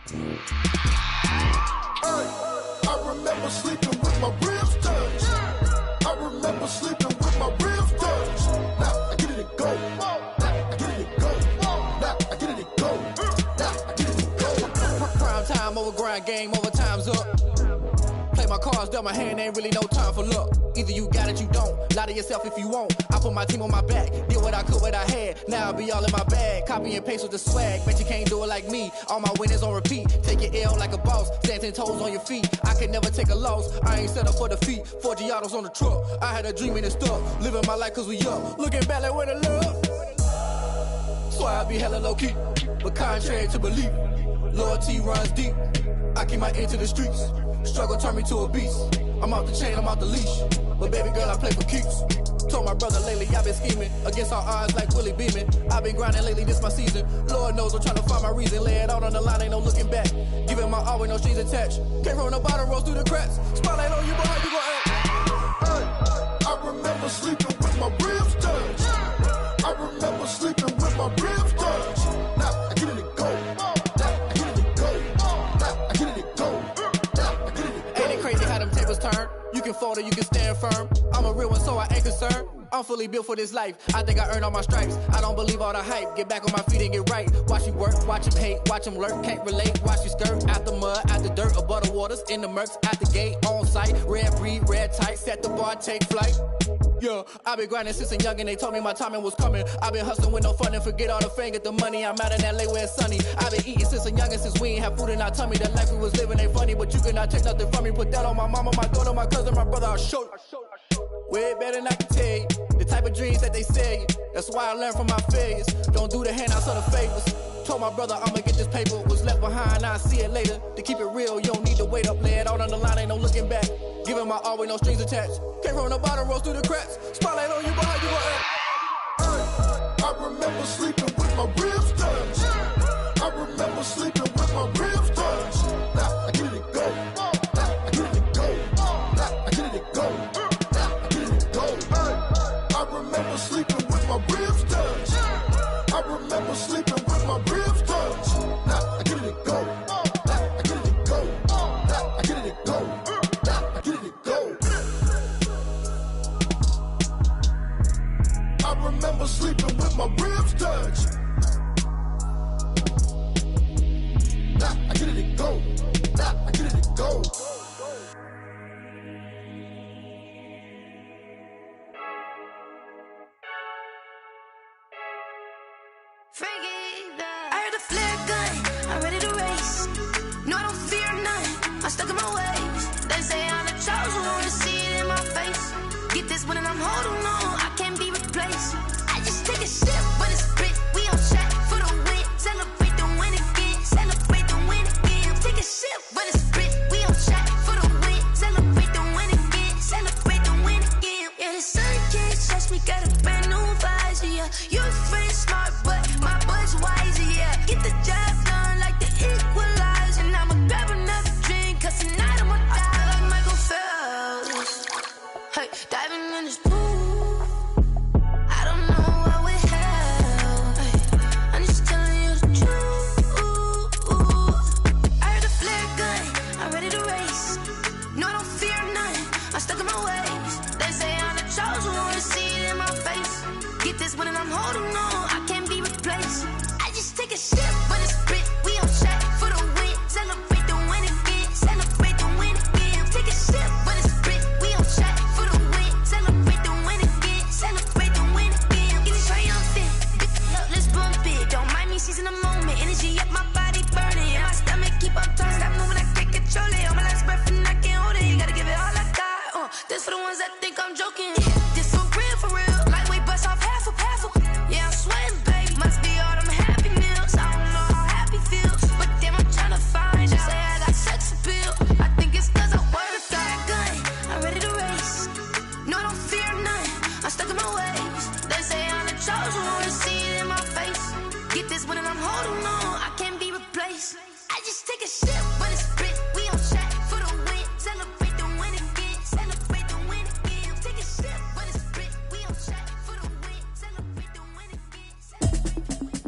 I remember sleeping with my ribs touched. I remember sleeping with my ribs touched. Now I get it and go. Now I get it and go. Now I get it and go. Now I get it and go. Prime time over grind game, over time's up. Play my cards, dealt my hand, ain't really no time for luck. Either you got it, you don't. Lie to yourself if you won't. I put my team on my back, did what I could, what I had. Now I be all in my bag, copy and paste with the swag. Bet you can't do it like me. All my winners on repeat. Take your L like a boss, stand 10 toes on your feet. I can never take a loss. I ain't set up for defeat. 4 Giottos on the truck. I had a dream and it's stuck. Living my life cause we up. Looking back like where the love. So I be hella low key, but contrary to belief, loyalty runs deep. I keep my ear to the streets. Struggle turned me to a beast. I'm off the chain, I'm off the leash. But baby girl, I play for keeps. Told my brother lately, I've been scheming against all odds like Willie Beeman. I've been grinding lately, this my season. Lord knows I'm trying to find my reason. Lay it out on the line, ain't no looking back. Giving my all with no strings attached. Came from the bottom, rose through the cracks. Spotlight on you, but how you gon' act? I remember sleeping with my ribs touched. I remember sleeping with my ribs touched. Now I get it and go. Now I get it and go. Now I get it and go. Now I get it and go. Ain't it crazy how them tables turn? You can fold or you can stand firm. I'm a real one, so I ain't concerned. I'm fully built for this life. I think I earned all my stripes. I don't believe all the hype. Get back on my feet and get right. Watch you work, watch him hate, watch him lurk. Can't relate, watch you skirt. Out the mud, out the dirt, above the waters, in the murks, out the gate, on site. Red breed, red tight, set the bar, take flight. Yeah, I been grinding since a young and they told me my timing was coming. I been hustling with no fun and forget all the fame, get the money. I'm out in LA where it's sunny. I been eating since a young and since we ain't have food in our tummy. The life we was living ain't funny, but you cannot take nothing from me. Put that on my mama, my daughter, my cousin, my brother, I'll show you. Way better than I can tell you. The type of dreams that they sell you. That's why I learned from my failures. Don't do the handouts or the favors. Told my brother I'ma get this paper. Was left behind, I'll see it later. To keep it real, you don't need to wait up. Lay it out on the line, ain't no looking back. Giving my all with no strings attached. Came from the bottom, rose through the cracks. Spotlight on you, but how you gon' act? I remember sleeping with my ribs touched. I remember sleeping with my ribs touched. Now I get it and go. Now I get it and go. Now I get it and go. Now I get it and go. I remember sleeping with my ribs touched. I remember sleeping with my ribs touched. Now I get it and go. Now I get it and go. Now I get it and go. Now I get it and go. I remember sleeping with my ribs touched. Now I get it and go. Now I get it and go. I heard the flare gun, I'm ready to race. No, I don't fear none, I'm stuck in my ways. They say I'm the chosen one, to see it in my face. Get this one and I'm holding on, I can't be replaced. I just take a sip, but it's split. We on track for the win. Celebrate the win again, celebrate the win again. Take a sip, but it's split. We on track for the win. Celebrate the win again, celebrate the win again. Yeah, the sun can't touch me, got a brand new visor, yeah. Your friend smart, but my bud's wiser, yeah. Get the job done like the equalizer. And I'ma grab another drink, cause tonight I'ma die like Michael Phelps. Hey, diving in this pool, I don't know what we have. Hey, I'm just telling you the truth. I heard the flare gun, I'm ready to race. No, I don't fear none, I'm stuck in my ways. They say I'm the chosen one, to see it in my face. Get this one and I'm holding on, I can't be replaced. I just take a sip, but it's split. We on track for the win. Celebrate the win again, celebrate the win again. Take a sip, but it's split. We on track for the win. Celebrate the win again, celebrate the win again. Get it triumphant, look, let's bump it. Don't mind me seizing the moment. Energy up, my body burning. And my stomach keep on turning. Stop moving, I can't control it. On my last breath and I can't hold it. You gotta give it all I got. This for the ones that think I'm joking. This for real, for real. Lightweight bust off half a. Yeah, I'm sweating, baby. Must be all them happy meals. I don't know how happy feels, but damn, I'm tryna find out. Say I got sex appeal. I think it's cause I work that gun. I'm ready to race. No, I don't fear none, I'm stuck in my ways. They say I'm the chosen one, to see it in my face. Get this one and I'm holding on, I can't be replaced. I just take a sip, but it's split. We on track for the win. Celebrate the win again, celebrate the win again. Take a sip, but it's split. We on track for the win. Celebrate the win again, celebrate the win again.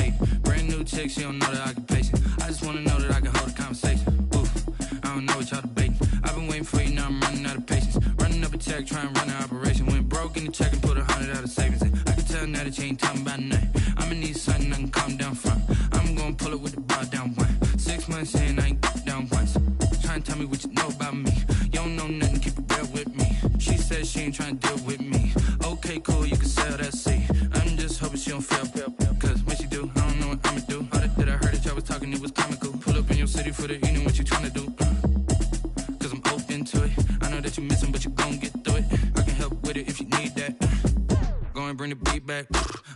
hate. Brand new chick, she don't know the occupation. I just wanna know that I can hold a conversation. Oof, I don't know what y'all debating. I've been waiting for you, now I'm running out of patience. Running up a check, trying to run an operation. Went broke in the check and put 100 out of savings in. I can tell now that you ain't talking about nothing. I'ma need something I can calm down from. I'm gonna pull it with the bar down one. 6 months in, I ain't down once. Trying to tell me what you know about me. You don't know nothing, keep it real with me. She said she ain't trying to deal with me. Okay, cool, you can sell that seat. I'm just hoping she don't fail. Cause when she do, I don't know what I'ma do. All that I heard that y'all was talking, it was comical. Pull up in your city for the evening, what you trying to do? Cause I'm open to it. I know that you missing, but you gon' get through it. I can help with it if you need that. Go and bring the beat back.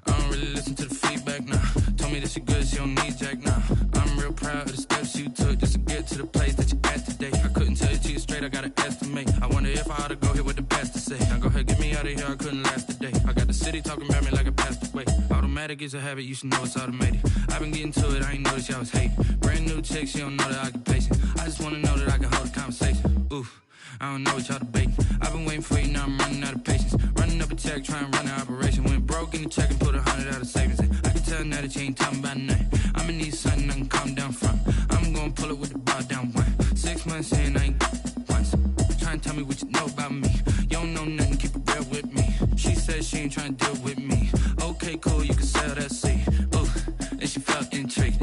I don't really listen to the feedback, nah. Told me that she good, she don't need Jack, nah. I'm real proud of the steps you took just to get to the place that you at today. I couldn't tell you to you straight, I gotta estimate. I wonder if I ought to go here with the pastor say. Now go ahead, get me out of here, I couldn't last a day. I got the city talking about me like I passed away. Automatic is a habit, you should know it's automated. I've been getting to it, I ain't noticed y'all was hating. Brand new chick, she don't know the occupation. I just wanna know that I can hold a conversation. Oof, I don't know what y'all debating. I've been waiting for you, now I'm running out of patience. Running up a check, trying to run an operation. Went broke in the check and put 100 out of savings in. I can tell now that you ain't talking about nothing. I'ma need something I can calm down from. I'm gonna pull it with the bar down one. 6 months in, I ain't once. Trying to tell me what you know about me. You don't know nothing, keep it real with me. She said she ain't trying to deal with me. Okay, cool, you can sell that seat. Ooh, and she felt intrigued.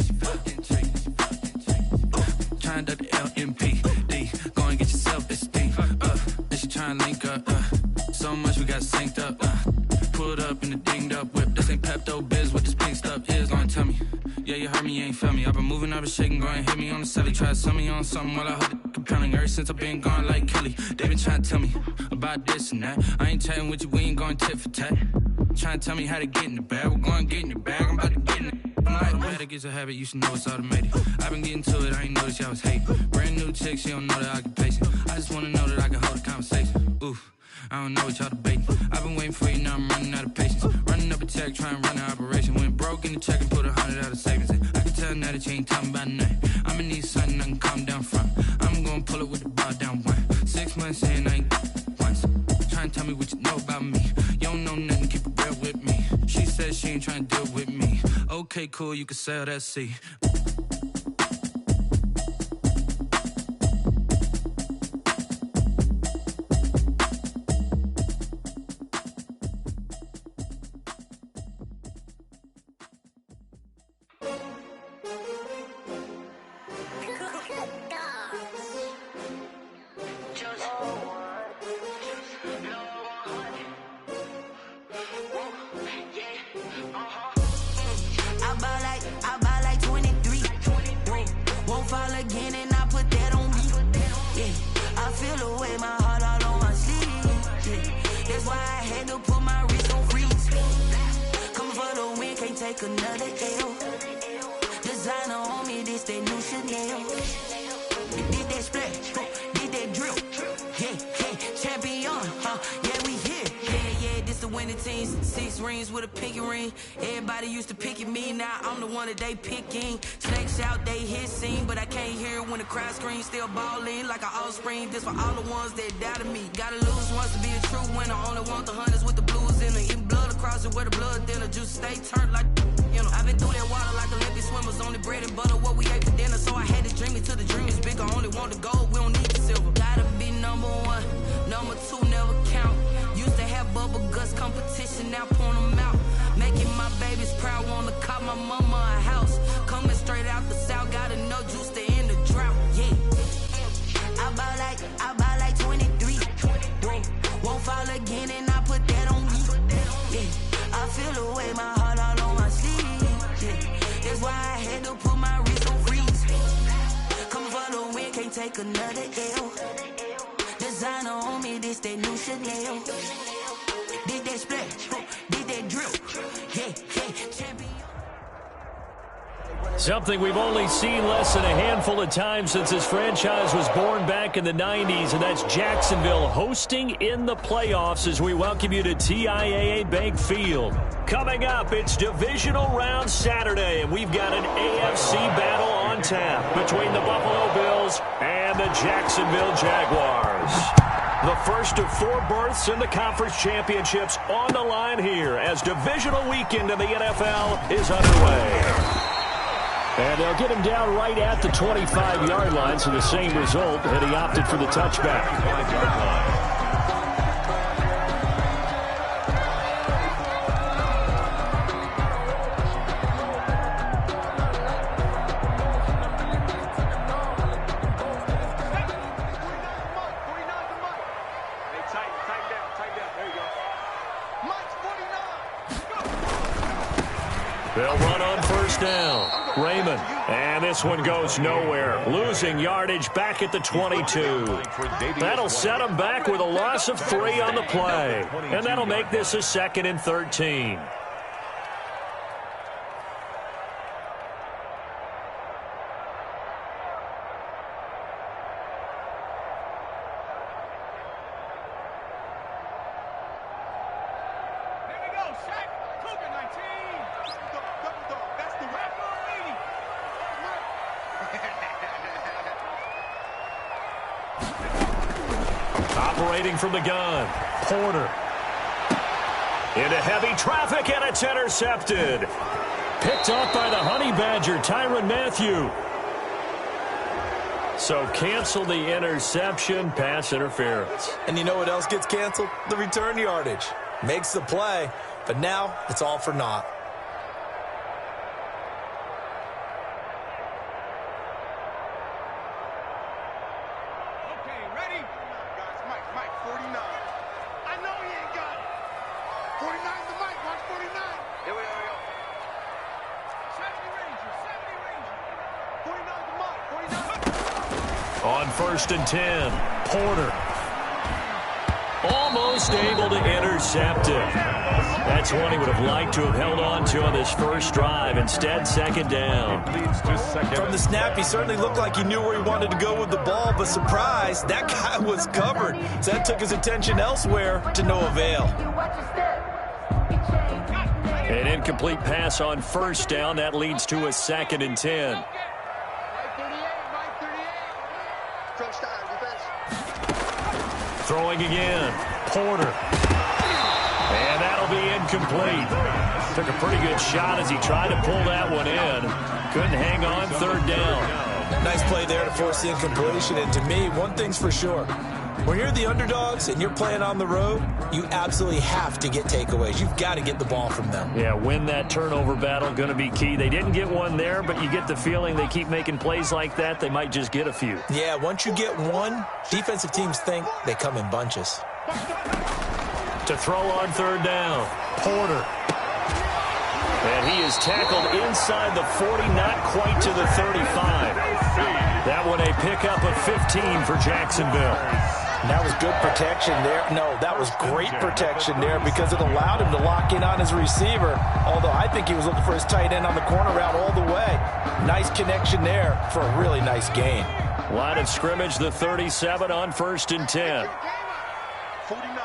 Trying to the LMPD. Go and get your self-esteem. And she trying to link up. So much we got synced up. Pulled up in the dinged up whip. This ain't Pepto-Biz, what this pink stuff is. Gonna tell me. Yeah, you heard me, you ain't felt me. I've been moving, I've been shaking, go and hit me on the celly. Try to sell me on something while I hold it compelling. Ever since I've been gone like Kelly, they been trying to tell me about this and that. I ain't chatting with you, we ain't going tit for tat. Trying to tell me how to get in the bag. We're going to get in the bag, I'm about to get in it. Automatic is a habit, you should know it's automated. I've been getting to it, I ain't noticed y'all was hating. Brand new chick, she don't know the occupation. I just wanna know that I can hold a conversation. Oof, I don't know what y'all debating. I've been waiting for you, now I'm running out of patience. Running up a check, trying to run an operation. Went broke in the check and put 100 out of savings in. I can tell now that you ain't talking about nothing. I'ma need something I can calm down from. I'm gonna pull it with the bar down one. 6 months in, I ain't once. Trying to tell me what you know about me. You don't know nothing, keep it real with me. She said she ain't trying to deal with me. Okay, cool, you can sell that seat. Another L. Designer on me, this that new Chanel. Did that splash, did that drill. Yeah, champion, yeah, we here. Yeah, this the winning team. 6 rings with a pinky ring. Everybody used to pick at me, now I'm the one that they picking. Snakes out, they hit scene, but I can't hear it when the crowd screams. Still balling like an offspring. This for all the ones that doubted me. Gotta lose once to be a true winner. Only want the hunters with the blues in it. Eating blood across it where the blood thinner. Juice stay turned like, you know. I've been through that water like Olympic swimmers. Only bread and butter, what we ate for dinner. So I had to dream it till the dream is bigger. Only want the gold, we don't need the silver. Gotta be number 1, number 2 never count. Used to have bubble guts competition, now point them out. Making my babies proud, wanna cop my mama a house. Coming straight out the south, gotta know juice to end the drought. Yeah, I buy like 23. Won't fall again, and I put that on me. Yeah, I feel the way, my heart all on my sleeve. Yeah, that's why I had to put my wrist on freeze. Coming for the win, can't take another L. Designer on me, this that new Chanel. Did that splash, did that drill. Yeah, champion. Something we've only seen less than a handful of times since this franchise was born back in the 90s, and that's Jacksonville hosting in the playoffs as we welcome you to TIAA Bank Field. Coming up, it's Divisional Round Saturday, and we've got an AFC battle on tap between the Buffalo Bills and the Jacksonville Jaguars. The first of 4 berths in the conference championships on the line here as divisional weekend in the NFL is underway. And they'll get him down right at the 25-yard line, so the same result, and he opted for the touchback. They'll run on first down. Raymond. And this one goes nowhere. Losing yardage back at the 22. That'll set them back with a loss of 3 on the play. And that'll make this a 2nd and 13. Operating from the gun, Porter. Into heavy traffic, and it's intercepted. Picked off by the Honey Badger, Tyrann Mathieu. So cancel the interception, pass interference. And you know what else gets canceled? The return yardage. Makes the play, but now it's all for naught. On 1st and 10, Porter. Almost able to intercept it. That's one he would have liked to have held on to on this first drive. Instead, 2nd down. From the snap, he certainly looked like he knew where he wanted to go with the ball, but surprise, that guy was covered. So that took his attention elsewhere to no avail. An incomplete pass on 1st down. That leads to a 2nd and 10. Throwing again, Porter. And that'll be incomplete. Took a pretty good shot as he tried to pull that one in. Couldn't hang on, 3rd down. Nice play there to force the incompletion. And to me, one thing's for sure. When you're the underdogs and you're playing on the road, you absolutely have to get takeaways. You've got to get the ball from them. Yeah, win that turnover battle, going to be key. They didn't get one there, but you get the feeling they keep making plays like that, they might just get a few. Yeah, once you get one, defensive teams think they come in bunches. To throw on 3rd down, Porter. And he is tackled inside the 40, not quite to the 35. That one a pickup of 15 for Jacksonville. And that was good protection there. No, that was great protection there because it allowed him to lock in on his receiver, although I think he was looking for his tight end on the corner route all the way. Nice connection there for a really nice gain. Line of scrimmage, the 37 on 1st and 10. 49,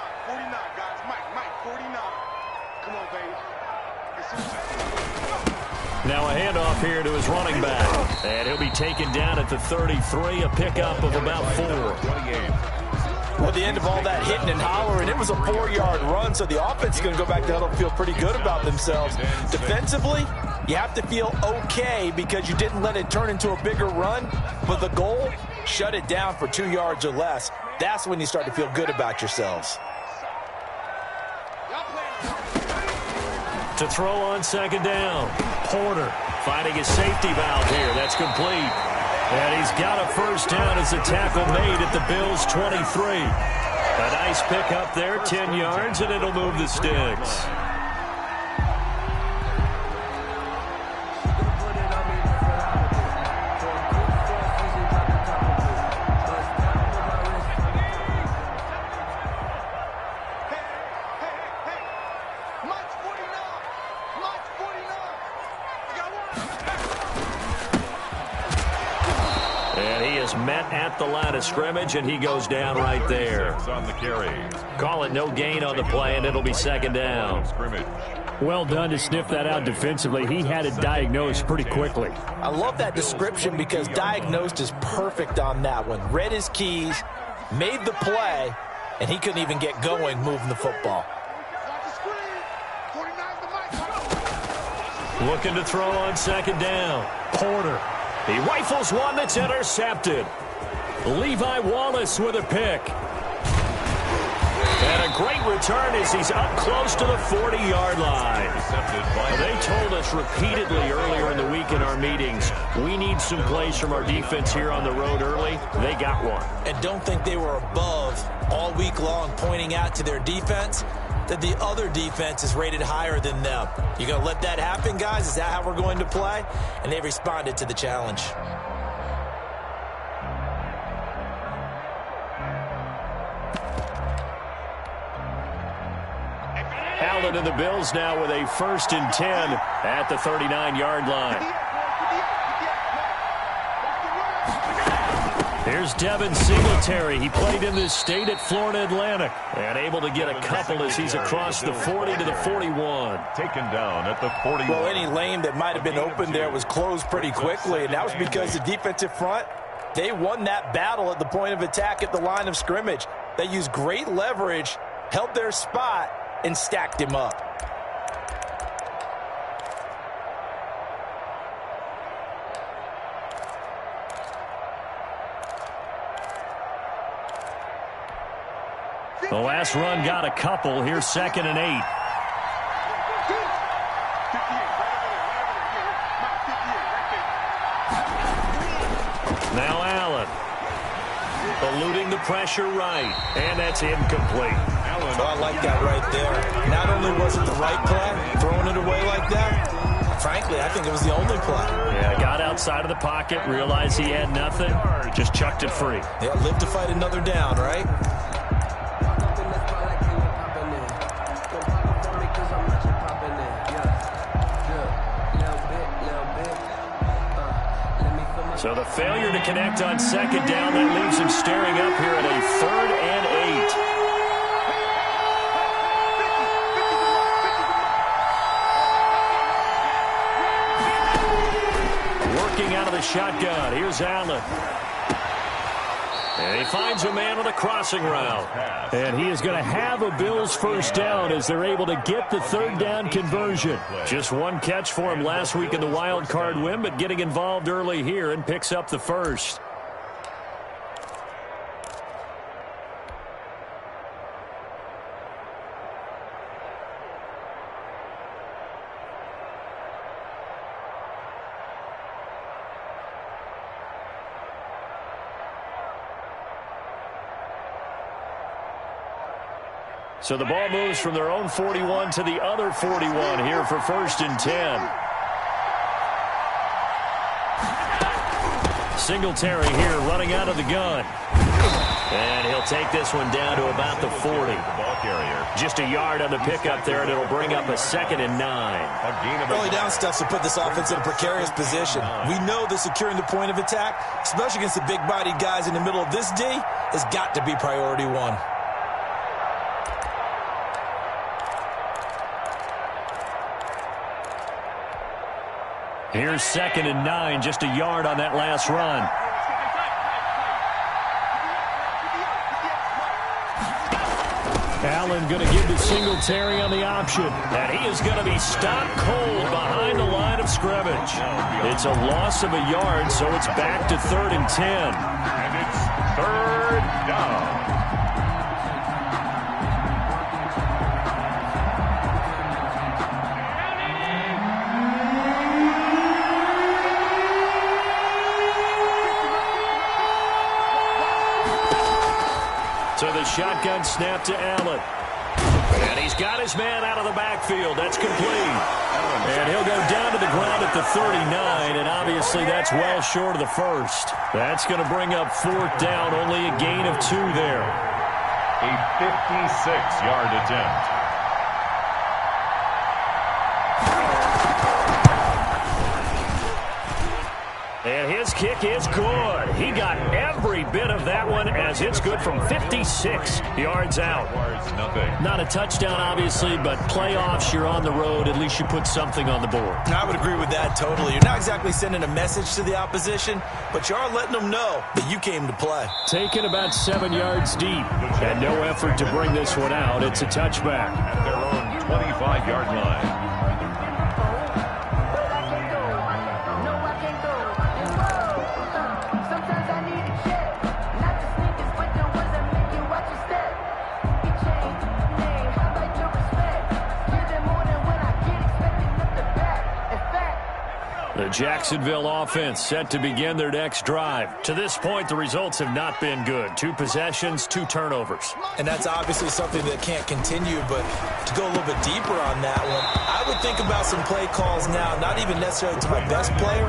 guys. Mike, 49. Come on, baby. Now a handoff here to his running back. And he'll be taken down at the 33, a pickup of about 4. Well, the end of all that hitting and hollering, it was a 4-yard run, so the offense is going to go back to huddle and feel pretty good about themselves. Defensively, you have to feel okay because you didn't let it turn into a bigger run, but the goal, shut it down for 2 yards or less. That's when you start to feel good about yourselves. To throw on 2nd down, Porter finding his safety valve here. That's complete. And he's got a 1st down as a tackle made at the Bills' 23. A nice pickup there, 10 yards, and it'll move the sticks. Met at the line of scrimmage, and he goes down right there. Call it no gain on the play, and it'll be 2nd down. Well done to sniff that out defensively. He had it diagnosed pretty quickly. I love that description because diagnosed is perfect on that one. Read his keys, made the play, and he couldn't even get going moving the football. Looking to throw on second down. Porter. He rifles one that's intercepted. Levi Wallace with a pick. And a great return as he's up close to the 40-yard line. They told us repeatedly earlier in the week in our meetings, we need some plays from our defense here on the road early. They got one. And don't think they were above all week long pointing out to their defense that the other defense is rated higher than them. You going to let that happen, guys? Is that how we're going to play? And they responded to the challenge. Allen and the Bills now with a 1st and 10 at the 39-yard line. Here's Devin Singletary. He played in this state at Florida Atlantic and able to get a couple as he's across the 40 to the 41. Taken down at the 41. Well, any lane that might have been open there was closed pretty quickly, and that was because the defensive front, they won that battle at the point of attack at the line of scrimmage. They used great leverage, held their spot, and stacked him up. The last run got a couple. Here's 2nd and 8. Now Allen. Eluding the pressure right. And that's incomplete. Well, I like that right there. Not only was it the right play, throwing it away like that, frankly, I think it was the only play. Yeah, got outside of the pocket, realized he had nothing, just chucked it free. Yeah, live to fight another down, right? So the failure to connect on 2nd down, that leaves him staring up here at a 3rd and 8. Working out of the shotgun. Here's Allen. And he finds a man on a crossing route. And he is going to have a Bills 1st down as they're able to get the 3rd down conversion. Just one catch for him last week in the wild card win, but getting involved early here and picks up the 1st. So the ball moves from their own 41 to the other 41 here for 1st and 10. Singletary here running out of the gun. And he'll take this one down to about the 40. Just a yard on the pickup there, and it'll bring up a 2nd and 9. Early down stuff will put this offense in a precarious position. We know that securing the point of attack, especially against the big-bodied guys in the middle of this D, has got to be priority one. Here's 2nd and 9, just a yard on that last run. Allen going to give to Singletary on the option. And he is going to be stopped cold behind the line of scrimmage. It's a loss of a yard, so it's back to 3rd and 10. And it's 3rd down. So the shotgun snap to Allen. And he's got his man out of the backfield. That's complete. And he'll go down to the ground at the 39, and obviously that's well short of the 1st. That's going to bring up 4th down, only a gain of 2 there. A 56-yard attempt. And his kick is good. He got every bit of that one as it's good from 56 yards out. Not a touchdown, obviously, but playoffs, you're on the road. At least you put something on the board. I would agree with that totally. You're not exactly sending a message to the opposition, but you are letting them know that you came to play. Taken about 7 yards deep, and no effort to bring this one out. It's a touchback. At their own 25-yard line. Jacksonville offense set to begin their next drive. To this point, the results have not been good. 2 possessions, 2 turnovers. And that's obviously something that can't continue, but to go a little bit deeper on that one, I would think about some play calls now, not even necessarily to my best player,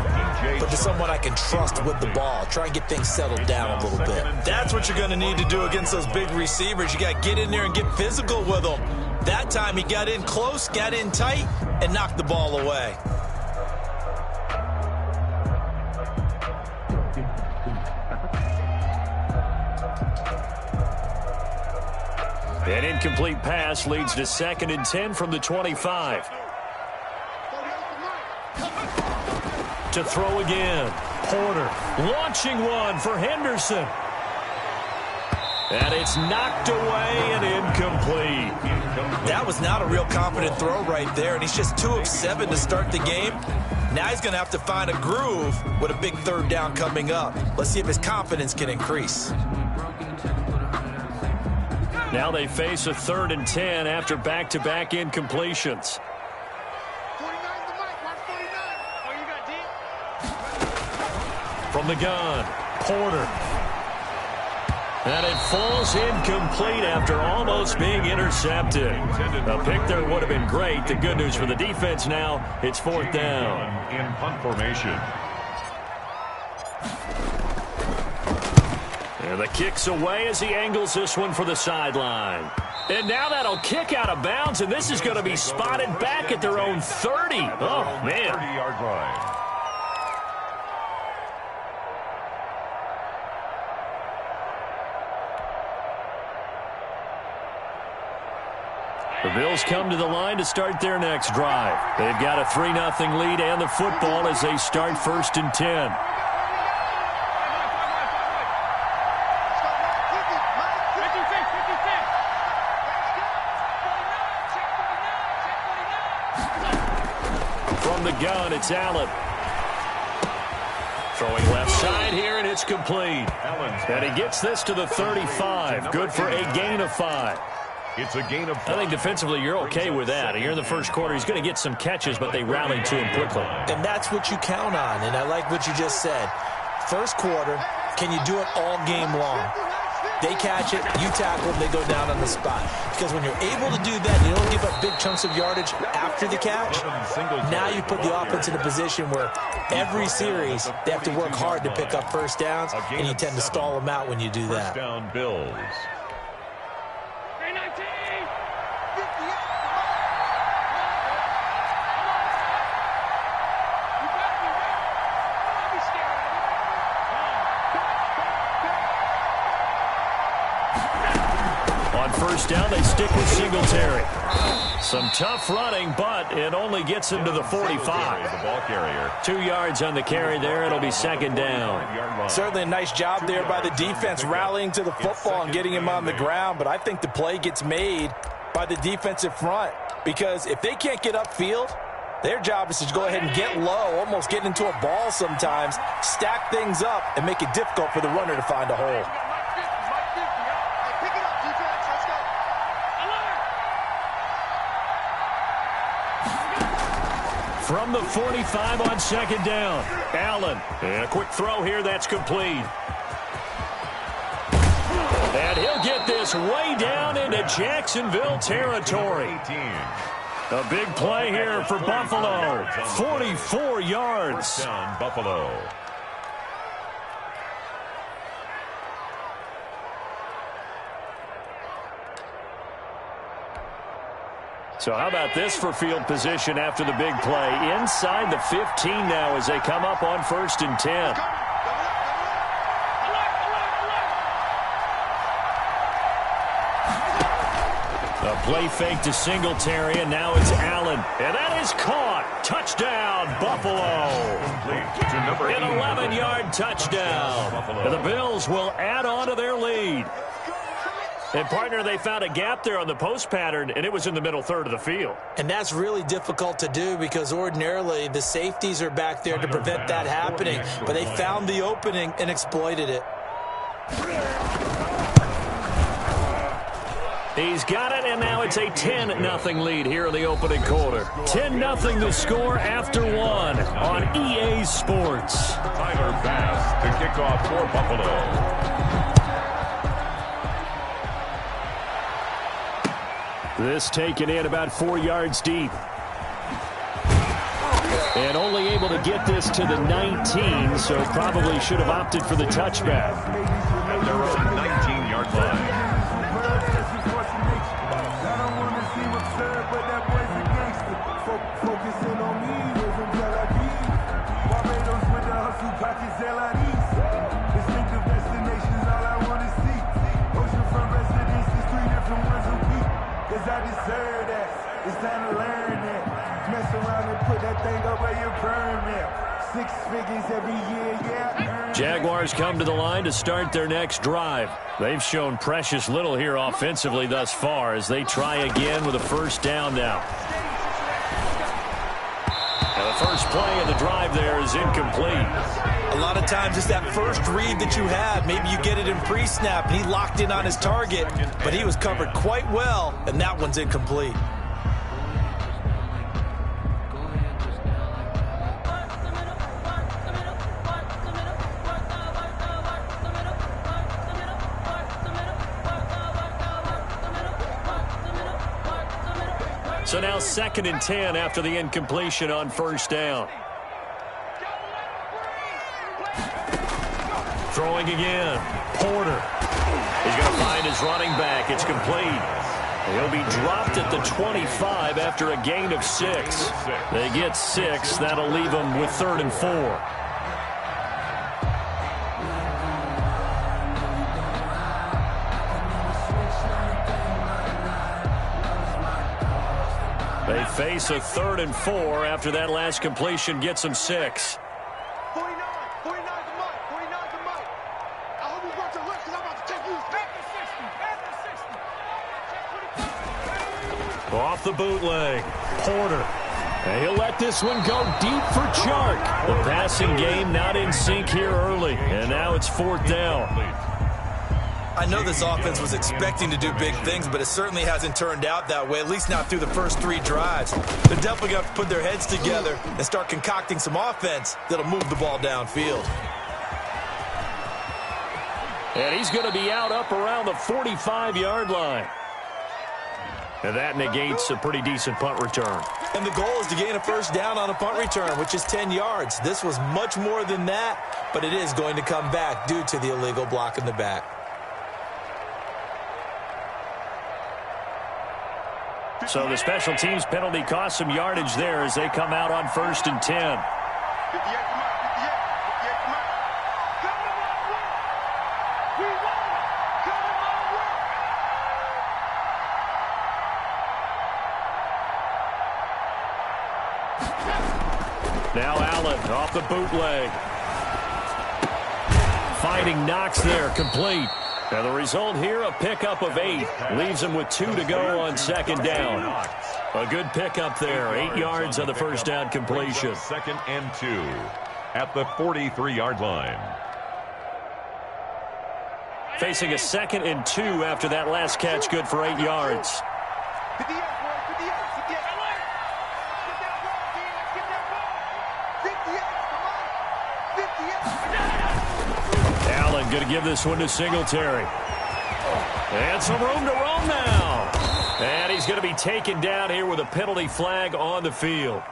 but to someone I can trust with the ball. Try and get things settled down a little bit. That's what you're going to need to do against those big receivers. You got to get in there and get physical with them. That time he got in close, got in tight, and knocked the ball away. An incomplete pass leads to 2nd and 10 from the 25. To throw again. Porter launching one for Henderson. And it's knocked away and incomplete. That was not a real confident throw right there, and he's just 2 of 7 to start the game. Now he's going to have to find a groove with a big 3rd down coming up. Let's see if his confidence can increase. Now they face a 3rd and 10 after back-to-back incompletions. From the gun, Porter. And it falls incomplete after almost being intercepted. A pick there would have been great. The good news for the defense now, it's 4th down. In punt formation. And the kick's away as he angles this one for the sideline. And now that'll kick out of bounds, and this is going to be spotted back at their own 30. Oh, man. 30-yard line. The Bills come to the line to start their next drive. They've got a 3-0 lead and the football as they start 1st and 10. From the gun, it's Allen. Throwing left side here, and it's complete. And he gets this to the 35. Good for a gain of 5. It's a gain of 5. I think defensively you're okay with that. Here in the first quarter, he's going to get some catches, but they rallied to him quickly. And that's what you count on, and I like what you just said. First quarter, can you do it all game long? They catch it, you tackle them, they go down on the spot. Because when you're able to do that, you don't give up big chunks of yardage after the catch. Now you put the offense in a position where every series they have to work hard to pick up 1st downs, and you tend to stall them out when you do that. 1st down Bills. On 1st down, they stick with Singletary. Some tough running, but it only gets him to the 45. The ball carrier. 2 yards on the carry there. It'll be 2nd down. Certainly a nice job there by the defense rallying to the football and getting him on the ground, but I think the play gets made by the defensive front because if they can't get upfield, their job is to go ahead and get low, almost get into a ball sometimes, stack things up, and make it difficult for the runner to find a hole. From the 45 on 2nd down, Allen. And a quick throw here, that's complete. And he'll get this way down into Jacksonville territory. A big play here for Buffalo. 44 yards. 1st down, Buffalo. So how about this for field position after the big play? Inside the 15 now as they come up on 1st and 10. A play fake to Singletary, and now it's Allen. And that is caught. Touchdown, Buffalo. An 11-yard touchdown. And the Bills will add on to their lead. And, partner, they found a gap there on the post pattern, and it was in the middle 3rd of the field. And that's really difficult to do because ordinarily the safeties are back there to prevent that happening. But they found the opening and exploited it. He's got it, and now it's a 10-0 lead here in the opening quarter. 10-0 the score after one on EA Sports. Tyler Bass to kick off for Buffalo. This taken in about 4 yards deep. And only able to get this to the 19, so probably should have opted for the touchback. At their own 19-yard line. It's time to learn that. Mess around and put that thing up where you burn it. 6 figures every year, yeah. Jaguars come to the line to start their next drive. They've shown precious little here offensively thus far as they try again with a first down now. And the first play of the drive there is incomplete. A lot of times it's that first read that you have. Maybe you get it in pre-snap, and he locked in on his target, but he was covered quite well, and that one's incomplete. So now 2nd and 10 after the incompletion on first down. Throwing again. Porter. He's going to find his running back. It's complete. He'll be dropped at the 25 after a gain of 6. They get 6. That'll leave them with 3rd and 4. They face a 3rd and 4 after that last completion gets them 6. 49 the mic. I hope you work your left because I'm about to take you back to 60. Off the bootleg. Porter. And he'll let this one go deep for Chark. The passing game not in sync here early. And now it's 4th down. I know this offense was expecting to do big things, but it certainly hasn't turned out that way, at least not through the first 3 drives. They're definitely going to have to put their heads together and start concocting some offense that'll move the ball downfield. And he's going to be out up around the 45-yard line. And that negates a pretty decent punt return. And the goal is to gain a first down on a punt return, which is 10 yards. This was much more than that, but it is going to come back due to the illegal block in the back. So the special teams penalty cost some yardage there as they come out on 1st and 10. Now Allen off the bootleg. Finding Knox there, complete. Now the result here, a pickup of 8. Leaves him with 2 to go on 2nd down. A good pickup there, 8 yards on the first down completion. 2nd and 2 at the 43-yard line. Facing a 2nd and 2 after that last catch, good for 8 yards. Allen going to give this one to Singletary. And some room to roam now. And he's going to be taken down here with a penalty flag on the field.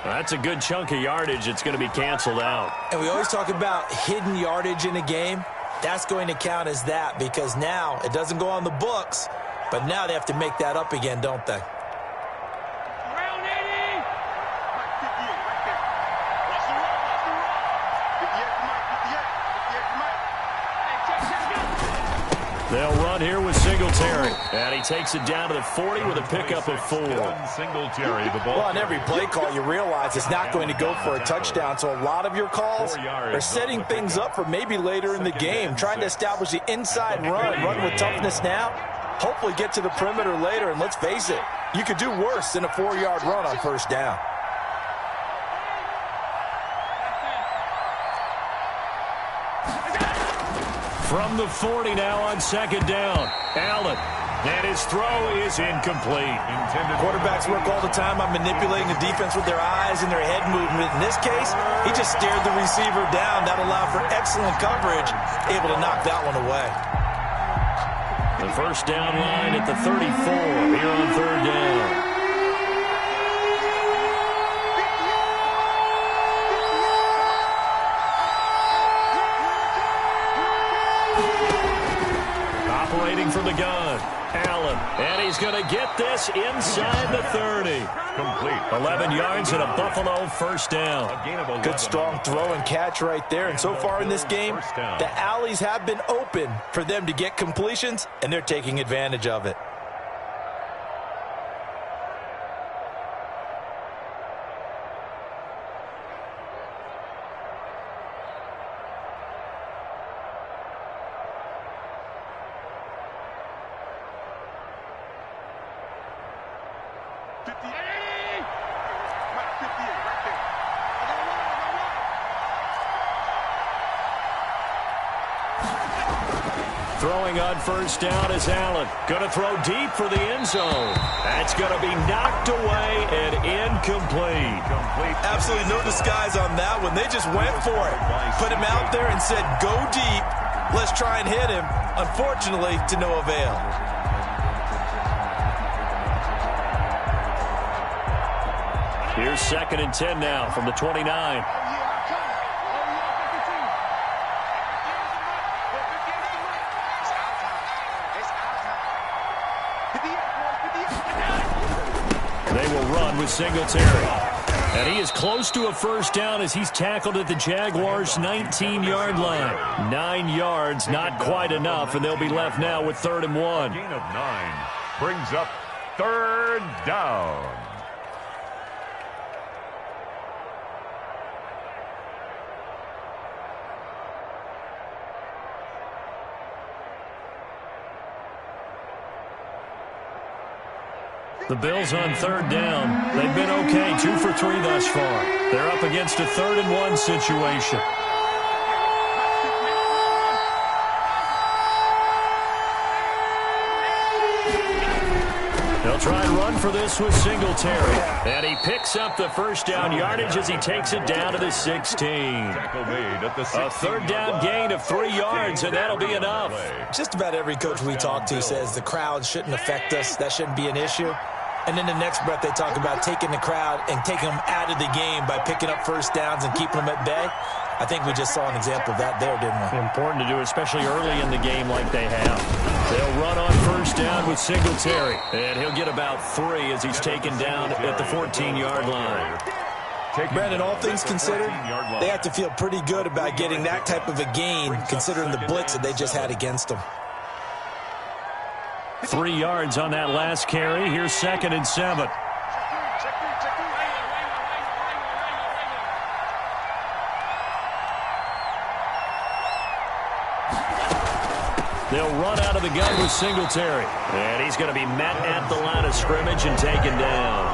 That's a good chunk of yardage. It's going to be canceled out. And we always talk about hidden yardage in a game. That's going to count as that because now it doesn't go on the books, but now they have to make that up again, don't they? They'll run here with Singletary. And he takes it down to the 40 with a pickup of 4. Singletary, the ball. Well, on every play call, you realize it's not going to go for a touchdown. So a lot of your calls are setting things up for maybe later in the game, trying to establish the inside run with toughness now. Hopefully get to the perimeter later. And let's face it, you could do worse than a 4-yard run on first down. From the 40 now on 2nd down. Allen And his throw is incomplete. Quarterbacks work all the time on manipulating the defense with their eyes and their head movement. In this case, he just stared the receiver down. That allowed for excellent coverage, able to knock that one away. The first down line at the 34 here on third down. Operating from the gun, Allen, and he's going to get this inside the 30. Complete. 11 yards and a Buffalo first down. Good strong throw and catch right there. And so far in this game, the alleys have been open for them to get completions, and they're taking advantage of it. Throwing on first down is Allen. Going to throw deep for the end zone. That's going to be knocked away and incomplete. Absolutely no disguise on that one. They just went for it. Put him out there and said, go deep. Let's try and hit him. Unfortunately, to no avail. Here's 2nd and 10 now from the 29. They will run with Singletary. And he is close to a first down as he's tackled at the Jaguars' 19-yard line. 9 yards, not quite enough, and they'll be left now with 3rd and 1. Gain of 9 brings up 3rd down. The Bills on 3rd down. They've been okay, 2 for 3 thus far. They're up against a 3rd and 1 situation. They'll try and run for this with Singletary. And he picks up the first down yardage as he takes it down to the 16. A 3rd down gain of 3 yards, and that'll be enough. Just about every coach we talk to says the crowd shouldn't affect us. That shouldn't be an issue. And in the next breath, they talk about taking the crowd and taking them out of the game by picking up first downs and keeping them at bay. I think we just saw an example of that there, didn't we? Important to do, especially early in the game like they have. They'll run on first down with Singletary. And he'll get about 3 as he's taken down at the 14-yard line. Brandon, all things considered, they have to feel pretty good about getting that type of a gain considering the blitz that they just had against them. 3 yards on that last carry. Here's 2nd and 7. They'll run out of the gun with Singletary. And he's going to be met at the line of scrimmage and taken down.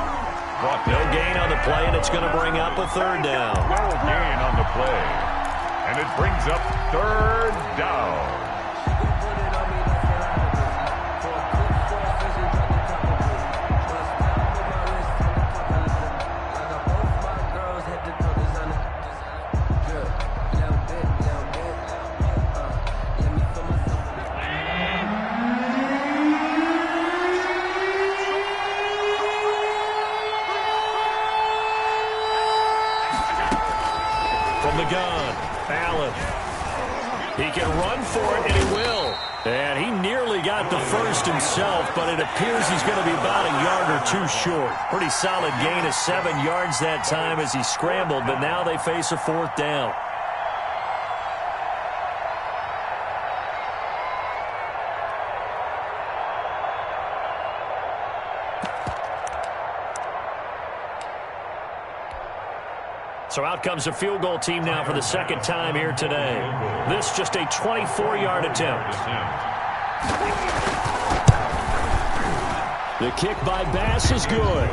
No gain on the play, and it's going to bring up a 3rd down. No gain on the play. And it brings up 3rd down. Gun, Allen. He can run for it, and he will. And he nearly got the first himself, but it appears he's going to be about a yard or 2 short. Pretty solid gain of 7 yards that time as he scrambled, but now they face a 4th down. So out comes a field goal team now for the 2nd time here today. This just a 24-yard attempt. The kick by Bass is good.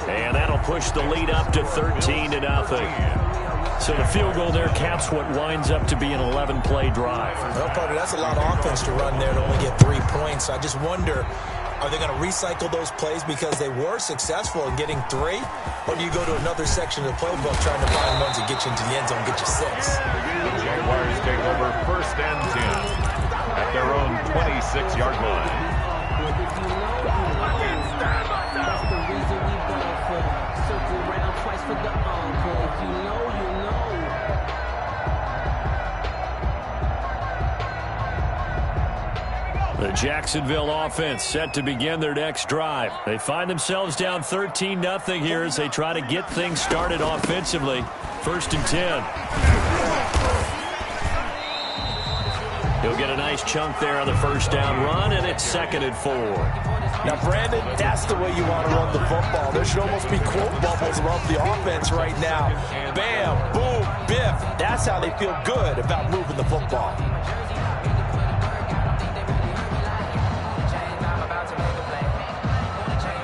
And that'll push the lead up to 13-0. So the field goal there caps what winds up to be an 11-play drive. Well, partner, that's a lot of offense to run there to only get 3 points. I just wonder Are they going to recycle those plays because they were successful in getting 3? Or do you go to another section of the playbook trying to find ones that get you into the end zone and get you 6? The Jaguars take over 1st and 10 at their own 26-yard line. The Jacksonville offense set to begin their next drive. They find themselves down 13-0 here as they try to get things started offensively. 1st and 10. He'll get a nice chunk there on the 1st down run, and it's 2nd and 4. Now, Brandon, that's the way you want to run the football. There should almost be quote bubbles above the offense right now. Bam, boom, biff. That's how they feel good about moving the football.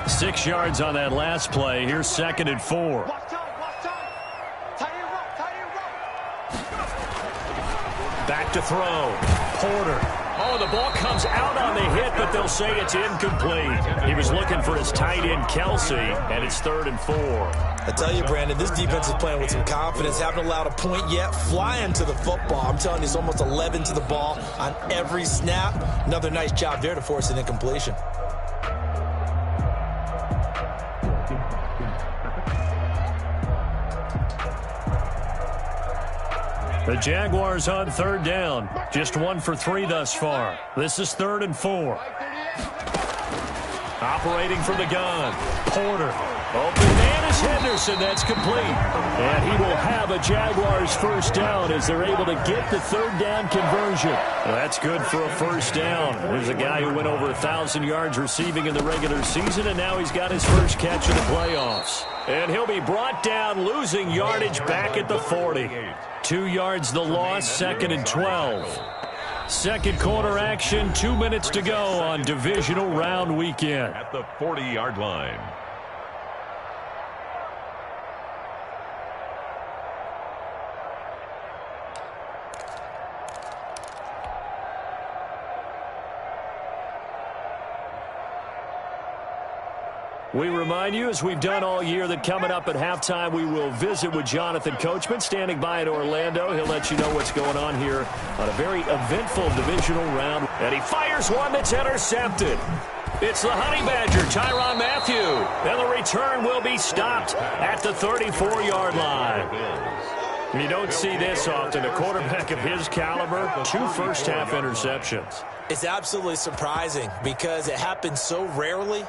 Six yards on that last play. Here's 2nd and 4. Back to throw. Porter. Oh, the ball comes out on the hit, but they'll say it's incomplete. He was looking for his tight end, Kelsey, and it's 3rd and 4. I tell you, Brandon, this defense is playing with some confidence. Haven't allowed a point yet. Flying to the football. I'm telling you, it's almost 11 to the ball on every snap. Another nice job there to force an incompletion. The Jaguars on 3rd down. Just 1 for 3 thus far. This is 3rd and 4. Operating from the gun. Porter. Open man is Henderson. That's complete. And he will have a Jaguars 1st down as they're able to get the 3rd down conversion. That's good for a 1st down. There's a guy who went over 1,000 yards receiving in the regular season, and now he's got his first catch in the playoffs. And he'll be brought down, losing yardage back at the 40. 2 yards the loss, 2nd and 12. Second quarter action, 2 minutes to go on divisional round weekend. At the 40-yard line. We remind you, as we've done all year, that coming up at halftime, we will visit with Jonathan Coachman, standing by in Orlando. He'll let you know what's going on here on a very eventful divisional round. And he fires one that's intercepted. It's the Honey Badger, Tyrann Mathieu. And the return will be stopped at the 34-yard line. You don't see this often. A quarterback of his caliber, 2 first-half interceptions. It's absolutely surprising because it happens so rarely.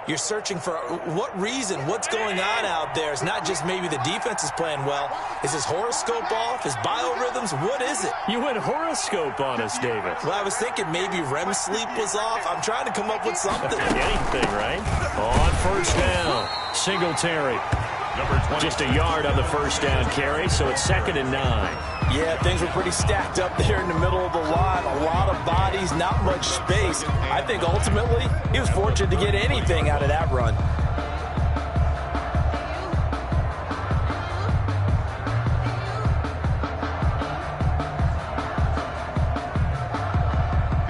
You're searching for what reason, what's going on out there. It's not just maybe the defense is playing well. Is his horoscope off? His biorhythms? What is it? You went horoscope on us, David. Well, I was thinking maybe REM sleep was off. I'm trying to come up with something. Anything, right? On 1st down, Singletary. Just a yard on the 1st down carry, so it's 2nd and 9. Yeah, things were pretty stacked up there in the middle of the line. A lot of bodies, not much space. I think ultimately he was fortunate to get anything out of that run.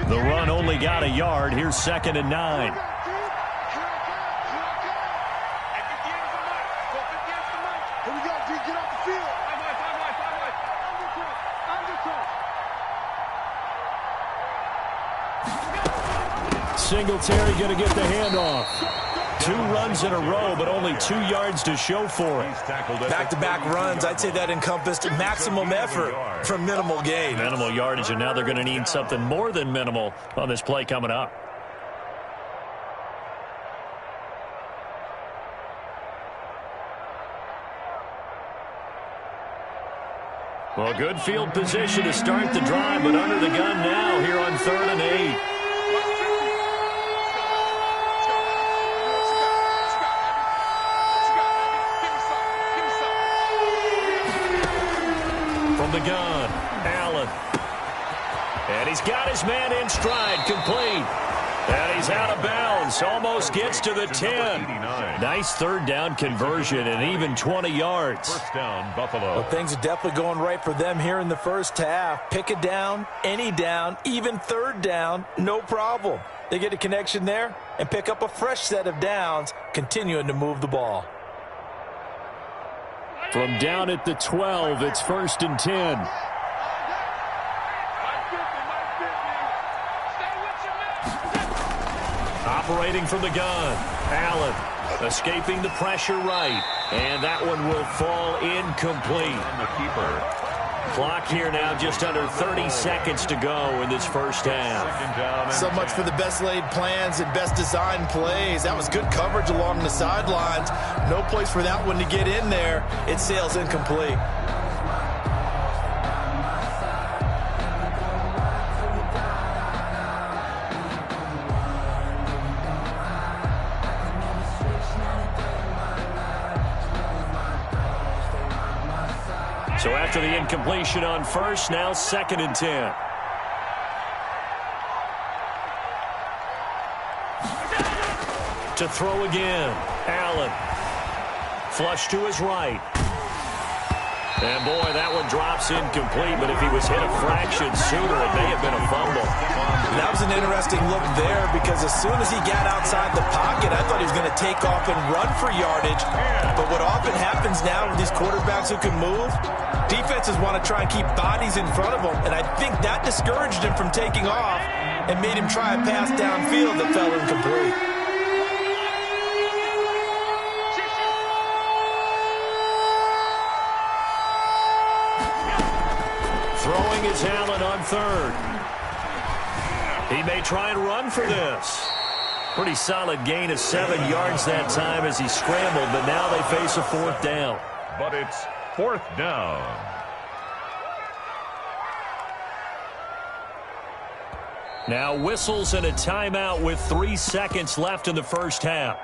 The run only got a yard. Here's 2nd and 9. Singletary going to get the handoff. 2 runs in a row, but only 2 yards to show for it. Back-to-back runs, I'd say that encompassed maximum effort for minimal gain. Minimal yardage, and now they're going to need something more than minimal on this play coming up. Well, good field position to start the drive, but under the gun now here on 3rd and 8. From the gun, Allen. And he's got his man in stride, complete. And he's out of bounds. Almost gets to the 10. Nice third down conversion and even 20 yards. First down, Buffalo. Well, things are definitely going right for them here in the first half. Pick a down, any down, even third down, no problem. They get a connection there and pick up a fresh set of downs, continuing to move the ball. From down at the 12, it's 1st and 10. Operating from the gun, Allen escaping the pressure right, and that one will fall incomplete. The keeper. Clock here now just under 30 seconds to go in this first half. So much for the best laid plans and best designed plays. That was good coverage along the sidelines. No place for that one to get in there. It sails incomplete. So after the incompletion on first, now 2nd and 10. To throw again, Allen. Flush to his right. And boy, that one drops incomplete, but if he was hit a fraction sooner, it may have been a fumble. That was an interesting look there because as soon as he got outside the pocket, I thought he was going to take off and run for yardage. But what often happens now with these quarterbacks who can move, defenses want to try and keep bodies in front of them, and I think that discouraged him from taking off and made him try a pass downfield that fell incomplete. Throwing is Allen on 3rd. He may try and run for this. Pretty solid gain of 7 yards that time as he scrambled, but now they face a 4th down. But it's 4th down. Now whistles and a timeout with 3 seconds left in the first half.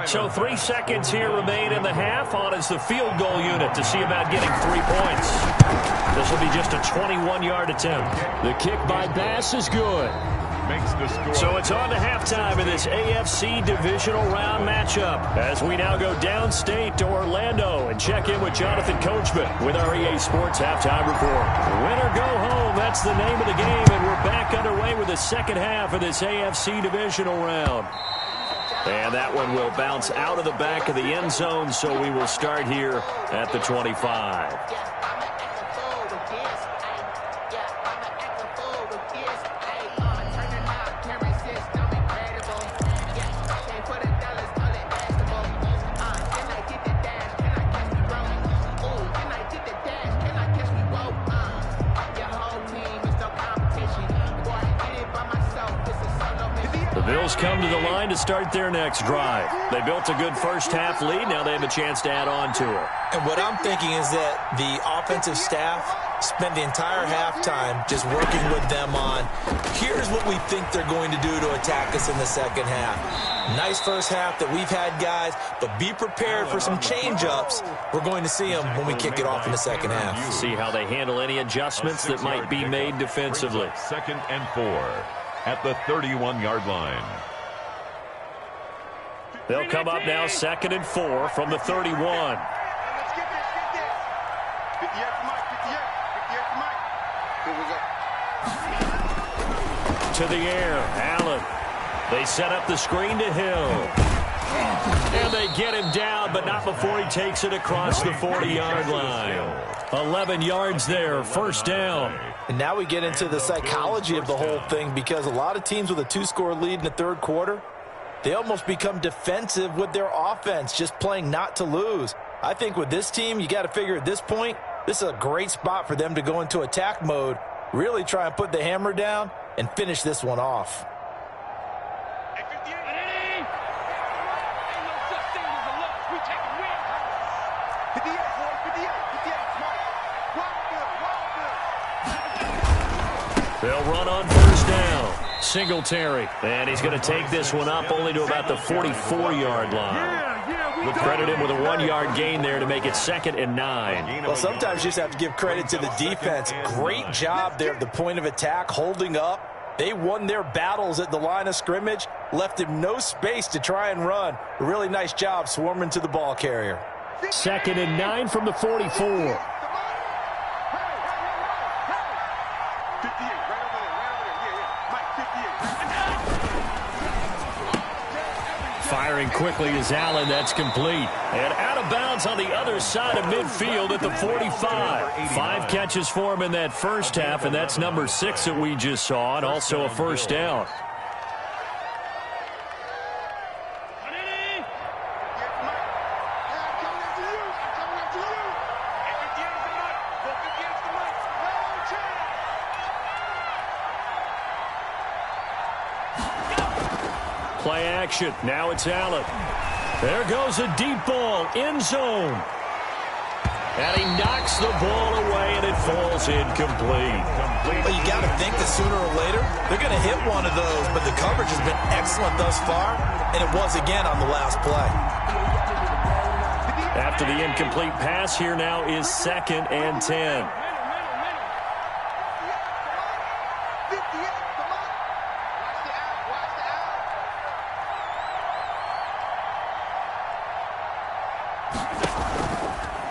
So 3 seconds here remain in the half. On is the field goal unit to see about getting 3 points. This will be just a 21-yard attempt. The kick by Bass is good. Makes the score. So it's on to halftime in this AFC divisional round matchup as we now go downstate to Orlando and check in with Jonathan Coachman with our EA Sports Halftime Report. Win or go home, that's the name of the game, and we're back underway with the second half of this AFC divisional round. And that one will bounce out of the back of the end zone, so we will start here at the 25. Bills come to the line to start their next drive. They built a good first-half lead. Now they have a chance to add on to it. And what I'm thinking is that the offensive staff spent the entire halftime just working with them on, here's what we think they're going to do to attack us in the second half. Nice first half that we've had, guys, but be prepared for some change-ups. We're going to see them when we kick it off in the second half. See how they handle any adjustments that might be made defensively. 2nd and 4. At the 31-yard line. They'll come up now 2nd and 4 from the 31. To the air, Allen. They set up the screen to Hill. And they get him down, but not before he takes it across the 40-yard line. 11 yards there, first down. And now we get into the psychology of the whole thing because a lot of teams with a 2-score lead in the third quarter, they almost become defensive with their offense, just playing not to lose. I think with this team, you got to figure at this point, this is a great spot for them to go into attack mode, really try and put the hammer down and finish this one off. They'll run on first down. Singletary. And he's going to take this one up only to about the 44-yard line. Credit him with a 1-yard gain there to make it 2nd and 9. Well, sometimes you just have to give credit to the defense. Great job there at the point of attack, holding up. They won their battles at the line of scrimmage, left him no space to try and run. A really nice job swarming to the ball carrier. 2nd and 9 from the 44. Firing quickly is Allen. That's complete. And out of bounds on the other side of midfield at the 45. 5 catches for him in that first half, and that's number 6 that we just saw, and also a first down. Play action. Now it's Allen. There goes a deep ball. End zone. And he knocks the ball away, and it falls incomplete. Well, you got to think that sooner or later they're going to hit one of those, but the coverage has been excellent thus far, and it was again on the last play. After the incomplete pass, here now is 2nd and 10.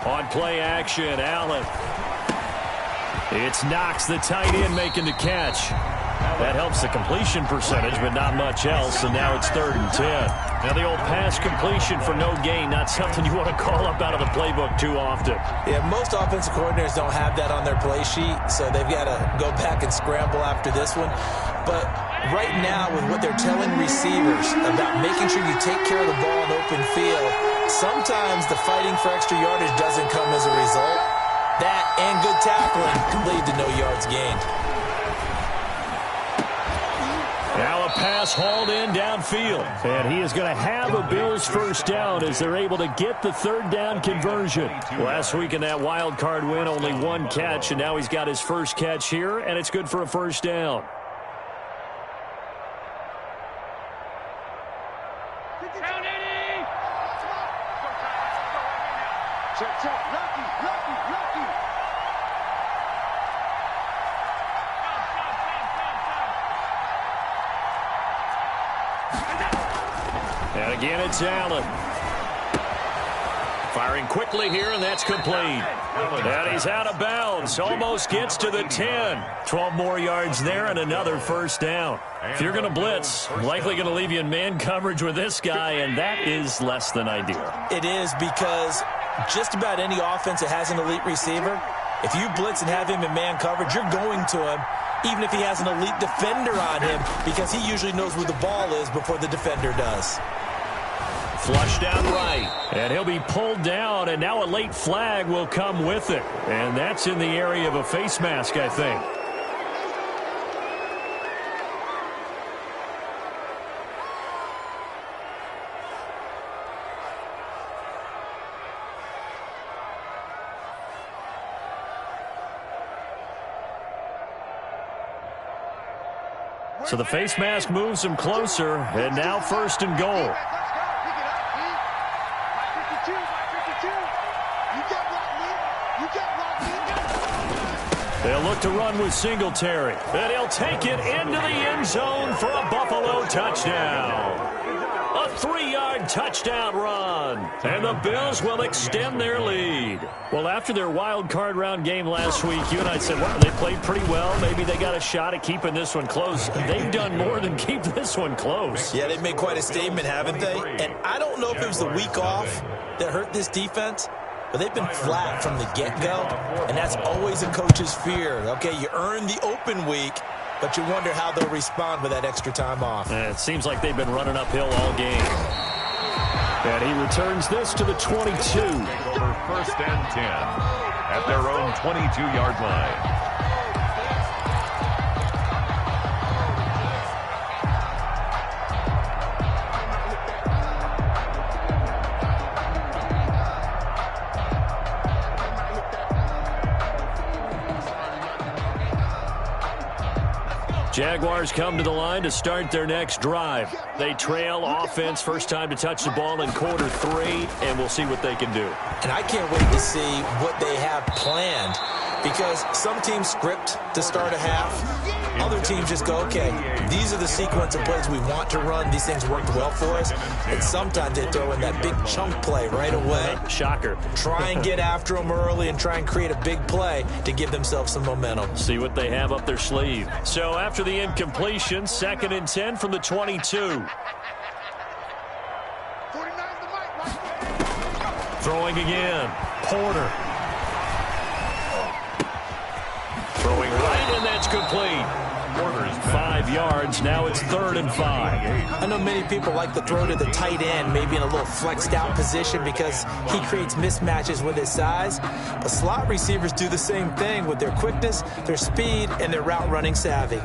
On play action, Allen. It's Knox, the tight end, making the catch. That helps the completion percentage, but not much else, and now it's 3rd and 10. Now the old pass completion for no gain, not something you want to call up out of the playbook too often. Yeah, most offensive coordinators don't have that on their play sheet, so they've got to go back and scramble after this one. But right now, with what they're telling receivers about making sure you take care of the ball in open field, sometimes the fighting for extra yardage doesn't come as a result. That and good tackling can lead to no yards gained. Now a pass hauled in downfield. And he is going to have a Bills first down as they're able to get the 3rd down conversion. Last week in that wild card win, only 1 catch, and now he's got his first catch here, and it's good for a first down. And again, it's Allen. Firing quickly here, and that's complete. And he's out of bounds. Almost gets to the 10. 12 more yards there and another first down. If you're going to blitz, likely going to leave you in man coverage with this guy, and that is less than ideal. It is, because just about any offense that has an elite receiver, if you blitz and have him in man coverage, you're going to him, even if he has an elite defender on him, because he usually knows where the ball is before the defender does. Flushed out right, and he'll be pulled down, and now a late flag will come with it. And that's in the area of a face mask, I think. So the face mask moves him closer, and now 1st and goal. They'll look to run with Singletary, and he'll take it into the end zone for a Buffalo touchdown. A 3-yard touchdown run, and the Bills will extend their lead. Well, after their wild card round game last week, you and I said, well, they played pretty well. Maybe they got a shot at keeping this one close. They've done more than keep this one close. Yeah, they've made quite a statement, haven't they? And I don't know if it was the week off that hurt this defense, but they've been flat from the get-go, and that's always a coach's fear. Okay, you earn the open week, but you wonder how they'll respond with that extra time off. It seems like they've been running uphill all game. And he returns this to the 22. Over 1st and 10 at their own 22-yard line. Jaguars come to the line to start their next drive. They trail offense, first time to touch the ball in quarter 3, and we'll see what they can do. And I can't wait to see what they have planned, because some teams script to start a half. Other teams just go, okay, these are the sequence of plays we want to run. These things worked well for us. And sometimes they throw in that big chunk play right away. Shocker. Try and get after them early and try and create a big play to give themselves some momentum. See what they have up their sleeve. So after the incompletion, 2nd and 10 from the 22. Throwing again. Porter. Throwing right, and that's complete. 5 yards. Now it's 3rd and 5. I know many people like to throw to the tight end, maybe in a little flexed out position because he creates mismatches with his size. But slot receivers do the same thing with their quickness, their speed, and their route running savvy.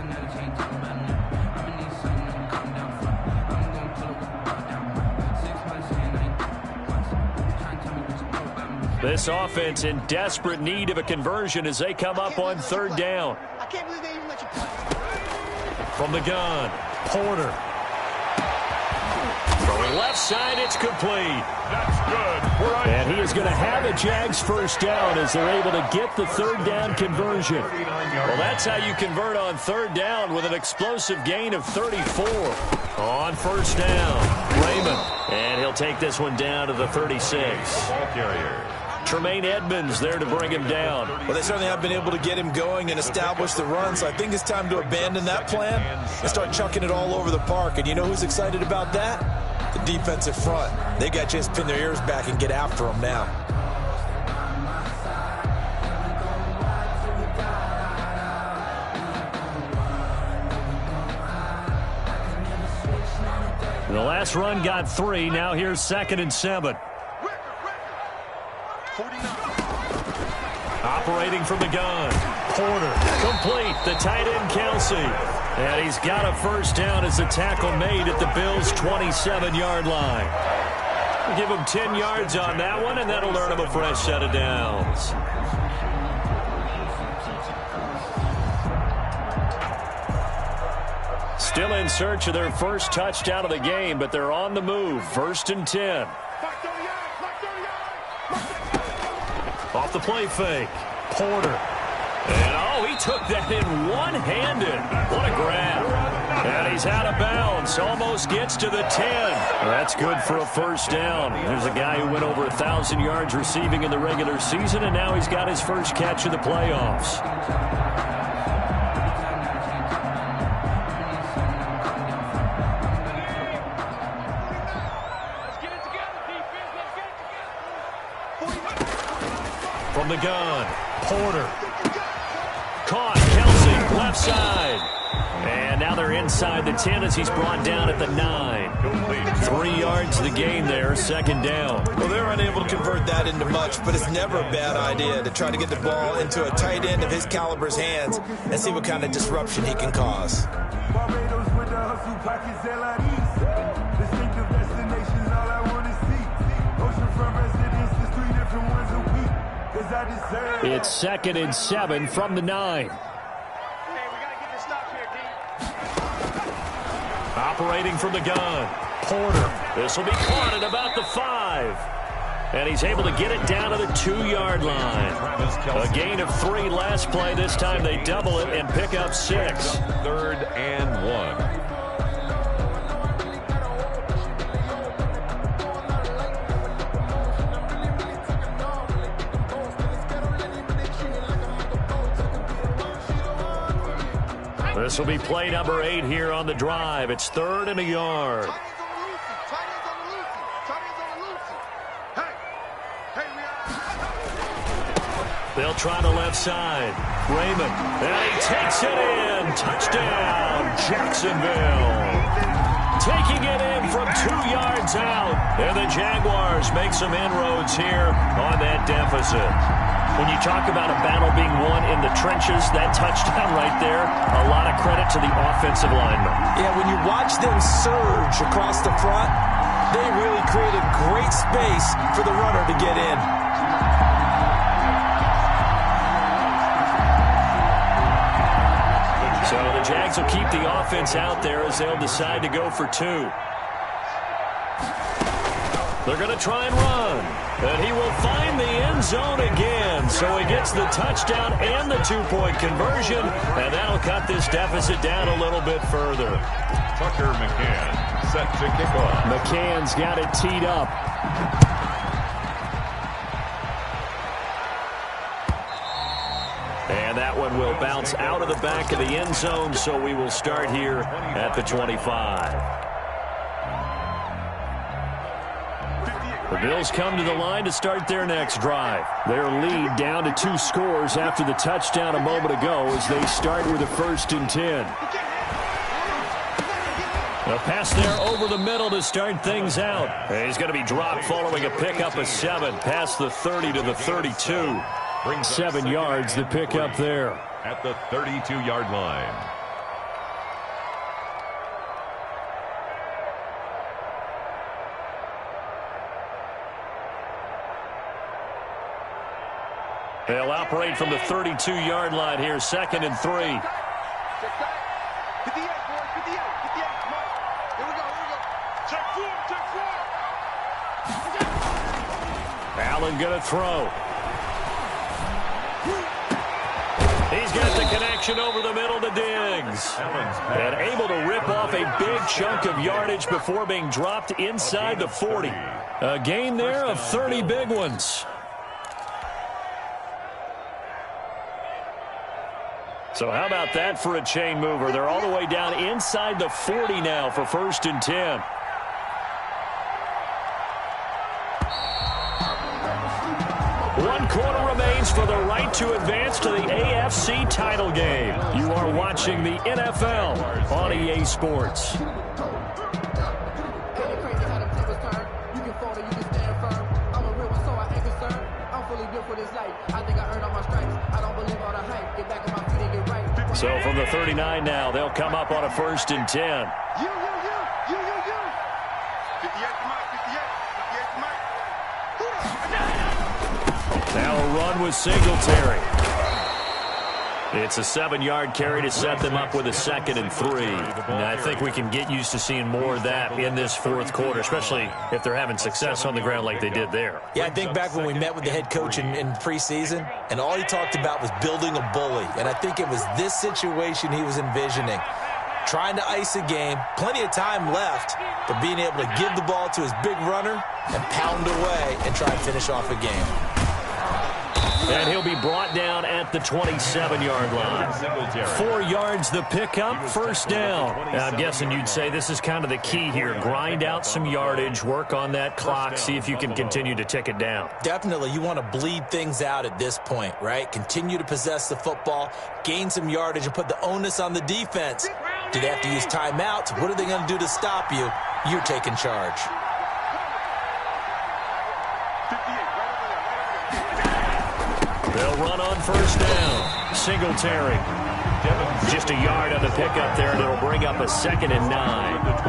This offense in desperate need of a conversion as they come up on 3rd down. I can't believe they even let you play. From the gun, Porter. Throwing left side, it's complete. That's good. And he is going to have a Jags first down as they're able to get the 3rd down conversion. Well, that's how you convert on 3rd down with an explosive gain of 34. On 1st down, Raymond. And he'll take this one down to the 36. Ball carrier. Tremaine Edmonds there to bring him down. Well, they certainly have been able to get him going and establish the run, so I think it's time to abandon that plan and start chucking it all over the park. And you know who's excited about that? The defensive front. They got to just pin their ears back and get after him now. The last run got 3. Now here's 2nd and 7. Operating from the gun. Porter. Complete. The tight end, Kelsey. And he's got a first down as the tackle made at the Bills' 27-yard line. We'll give him 10 yards on that one, and that'll earn him a fresh set of downs. Still in search of their first touchdown of the game, but they're on the move. 1st and 10. Off the play fake. Porter. And, he took that in one-handed. What a grab. And he's out of bounds. Almost gets to the 10. That's good for a first down. There's a guy who went over 1,000 yards receiving in the regular season, and now he's got his first catch in the playoffs. From the gun, Porter. Caught, Kelsey, left side. And now they're inside the 10 as he's brought down at the 9. 3 yards to the gain there, 2nd down. Well, they're unable to convert that into much, but it's never a bad idea to try to get the ball into a tight end of his caliber's hands and see what kind of disruption he can cause. Barbados with the hustle pockets, LIDs. Distinctive destinations, all I want to see. Oceanfront residences, 3 different ones a week. Cause I deserve. It's 2nd and 7 from the 9. Operating from the gun, Porter. This will be caught at about the 5. And he's able to get it down to the 2-yard line. A gain of 3 last play. This time they double it and pick up 6. 3rd and 1. This will be play number 8 here on the drive. It's 3rd and a yard. They'll try the left side. Raymond. And he takes it in. Touchdown, Jacksonville. Taking it in from 2 yards out. And the Jaguars make some inroads here on that deficit. When you talk about a battle being won in the trenches, that touchdown right there, a lot of credit to the offensive linemen. Yeah, when you watch them surge across the front, they really created great space for the runner to get in. So the Jags will keep the offense out there as they'll decide to go for 2. They're going to try and run. And he will find the end zone again. So he gets the touchdown and the 2-point conversion. And that'll cut this deficit down a little bit further. Tucker McCann set to kick off. McCann's got it teed up. And that one will bounce out of the back of the end zone, so we will start here at the 25. The Bills come to the line to start their next drive. Their lead down to 2 scores after the touchdown a moment ago as they start with a 1st and 10. A pass there over the middle to start things out. And he's going to be dropped following a pickup of 7 past the 30 to the 32. 7 yards the pickup there. At the 32-yard line. They'll operate from the 32-yard line here, 2nd and 3. Allen going to throw. He's got the connection over the middle to Diggs. And able to rip off a big chunk of yardage before being dropped inside the 40. A gain there of 30 big ones. So how about that for a chain mover? They're all the way down inside the 40 now for 1st and 10. One quarter remains for the right to advance to the AFC title game. You are watching the NFL on EA Sports. So from the 39 now, they'll come up on a 1st and 10. Now a run with Singletary. It's a 7-yard carry to set them up with a 2nd and 3. And I think we can get used to seeing more of that in this 4th quarter, especially if they're having success on the ground like they did there. Yeah, I think back when we met with the head coach in preseason, and all he talked about was building a bully. And I think it was this situation he was envisioning. Trying to ice a game, plenty of time left, but being able to give the ball to his big runner and pound away and try and finish off a game. And he'll be brought down at the 27-yard line. 4 yards the pickup, 1st down. Now, I'm guessing you'd say this is kind of the key here. Grind out some yardage, work on that clock, see if you can continue to tick it down. Definitely, you want to bleed things out at this point, right? Continue to possess the football, gain some yardage, and put the onus on the defense. Do they have to use timeouts? What are they going to do to stop you? You're taking charge. They'll run on 1st down. Singletary. Just a yard on the pickup there, and it'll bring up a 2nd and 9.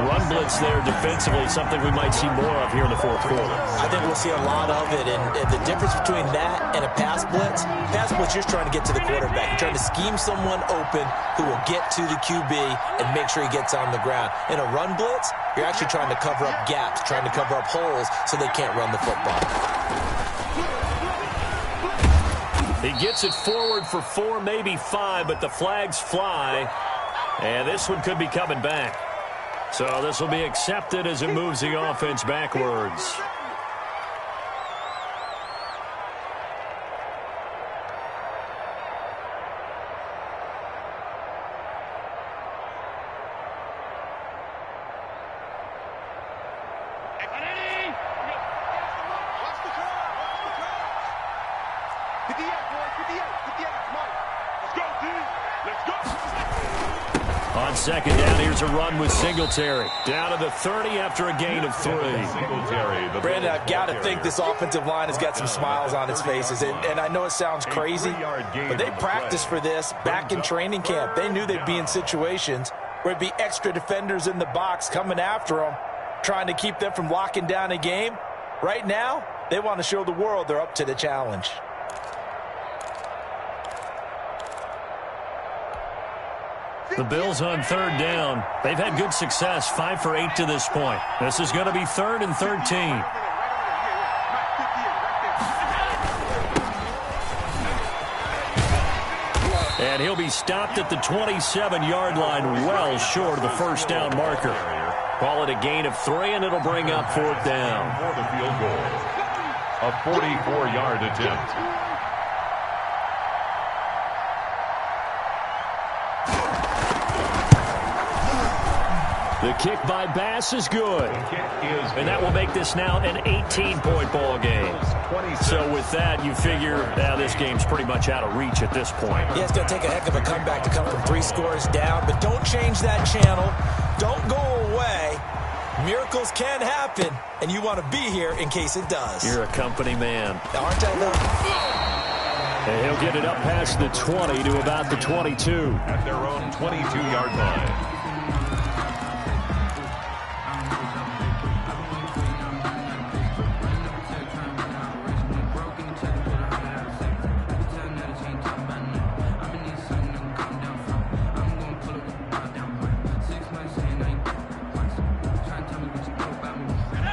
Run blitz there defensively, something we might see more of here in the 4th quarter. I think we'll see a lot of it, and the difference between that and a pass blitz, you're trying to get to the quarterback. You're trying to scheme someone open who will get to the QB and make sure he gets on the ground. In a run blitz, you're actually trying to cover up gaps, trying to cover up holes so they can't run the football. He gets it forward for 4, maybe 5, but the flags fly. And this one could be coming back. So this will be accepted as it moves the offense backwards. On 2nd down, here's a run with Singletary. Down to the 30 after a gain of 3. Brandon, I've got to think this offensive line has got some smiles on its faces. And I know it sounds crazy, but they practiced for this back in training camp. They knew they'd be in situations where it'd be extra defenders in the box coming after them, trying to keep them from locking down a game. Right now, they want to show the world they're up to the challenge. The Bills on third down. They've had good success, 5 for 8 to this point. This is going to be 3rd and 13. And he'll be stopped at the 27-yard line, well short of the first down marker. Call it a gain of 3, and it'll bring up 4th down. For the field goal, a 44-yard attempt. The kick by Bass is good. And that will make this now an 18-point ball game. So with that, you figure this game's pretty much out of reach at this point. Yeah, it's going to take a heck of a comeback to come from 3 scores down. But don't change that channel. Don't go away. Miracles can happen, and you want to be here in case it does. You're a company man. Aren't I, though? And he'll get it up past the 20 to about the 22. At their own 22-yard line.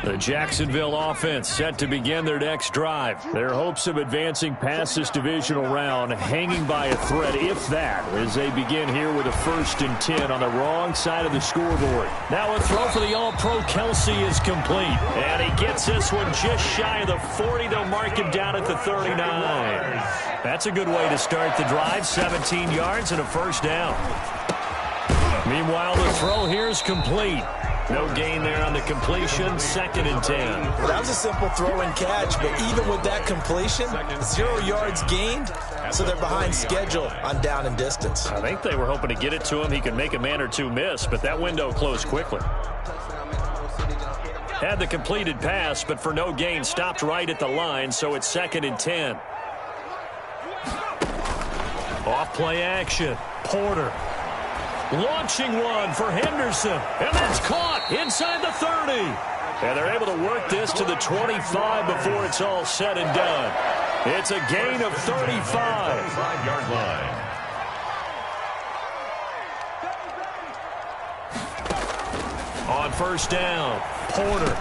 The Jacksonville offense set to begin their next drive. Their hopes of advancing past this divisional round hanging by a thread, if that, as they begin here with a 1st and 10 on the wrong side of the scoreboard. Now a throw for the All-Pro Kelsey is complete. And he gets this one just shy of the 40. They'll mark him down at the 39. That's a good way to start the drive. 17 yards and a 1st down. Meanwhile, the throw here is complete. No gain there on the completion, 2nd and 10. Well, that was a simple throw and catch, but even with that completion, 0 yards gained, so they're behind schedule on down and distance. I think they were hoping to get it to him. He could make a man or two miss, but that window closed quickly. Had the completed pass, but for no gain, stopped right at the line, so it's 2nd and 10. Off play action. Porter. Launching one for Henderson. And that's caught inside the 30. And they're able to work this to the 25 before it's all said and done. It's a gain of 35. 5-yard line. On 1st down, Porter.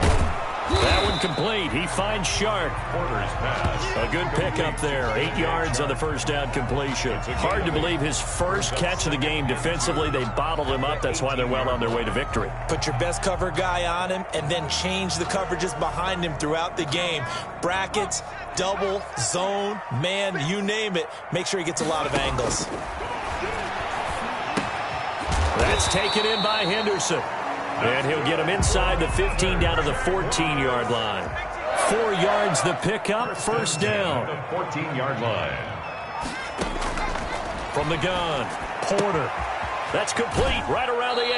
That one complete. He finds Shark. Porter's pass. A good pickup there. 8 yards on the 1st down completion. Hard to believe his first catch of the game defensively. They bottled him up. That's why they're well on their way to victory. Put your best cover guy on him and then change the coverages behind him throughout the game. Brackets, double, zone, man, you name it. Make sure he gets a lot of angles. That's taken in by Henderson. And he'll get him inside the 15 down to the 14-yard line. 4 yards the pickup, 1st down. The 14-yard line. From the gun, Porter. That's complete right around the 8.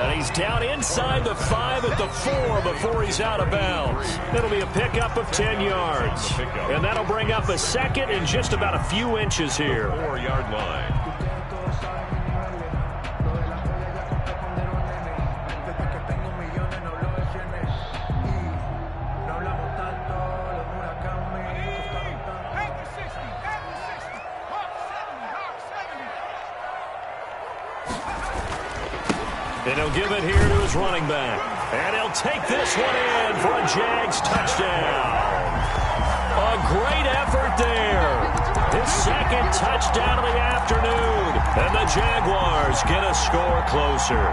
And he's down inside the 5 at the 4 before he's out of bounds. It'll be a pickup of 10 yards. And that'll bring up a 2nd and just about a few inches here. 4-yard line. And he'll give it here to his running back. And he'll take this one in for a Jags touchdown. A great effort there. His 2nd touchdown of the afternoon. And the Jaguars get a score closer.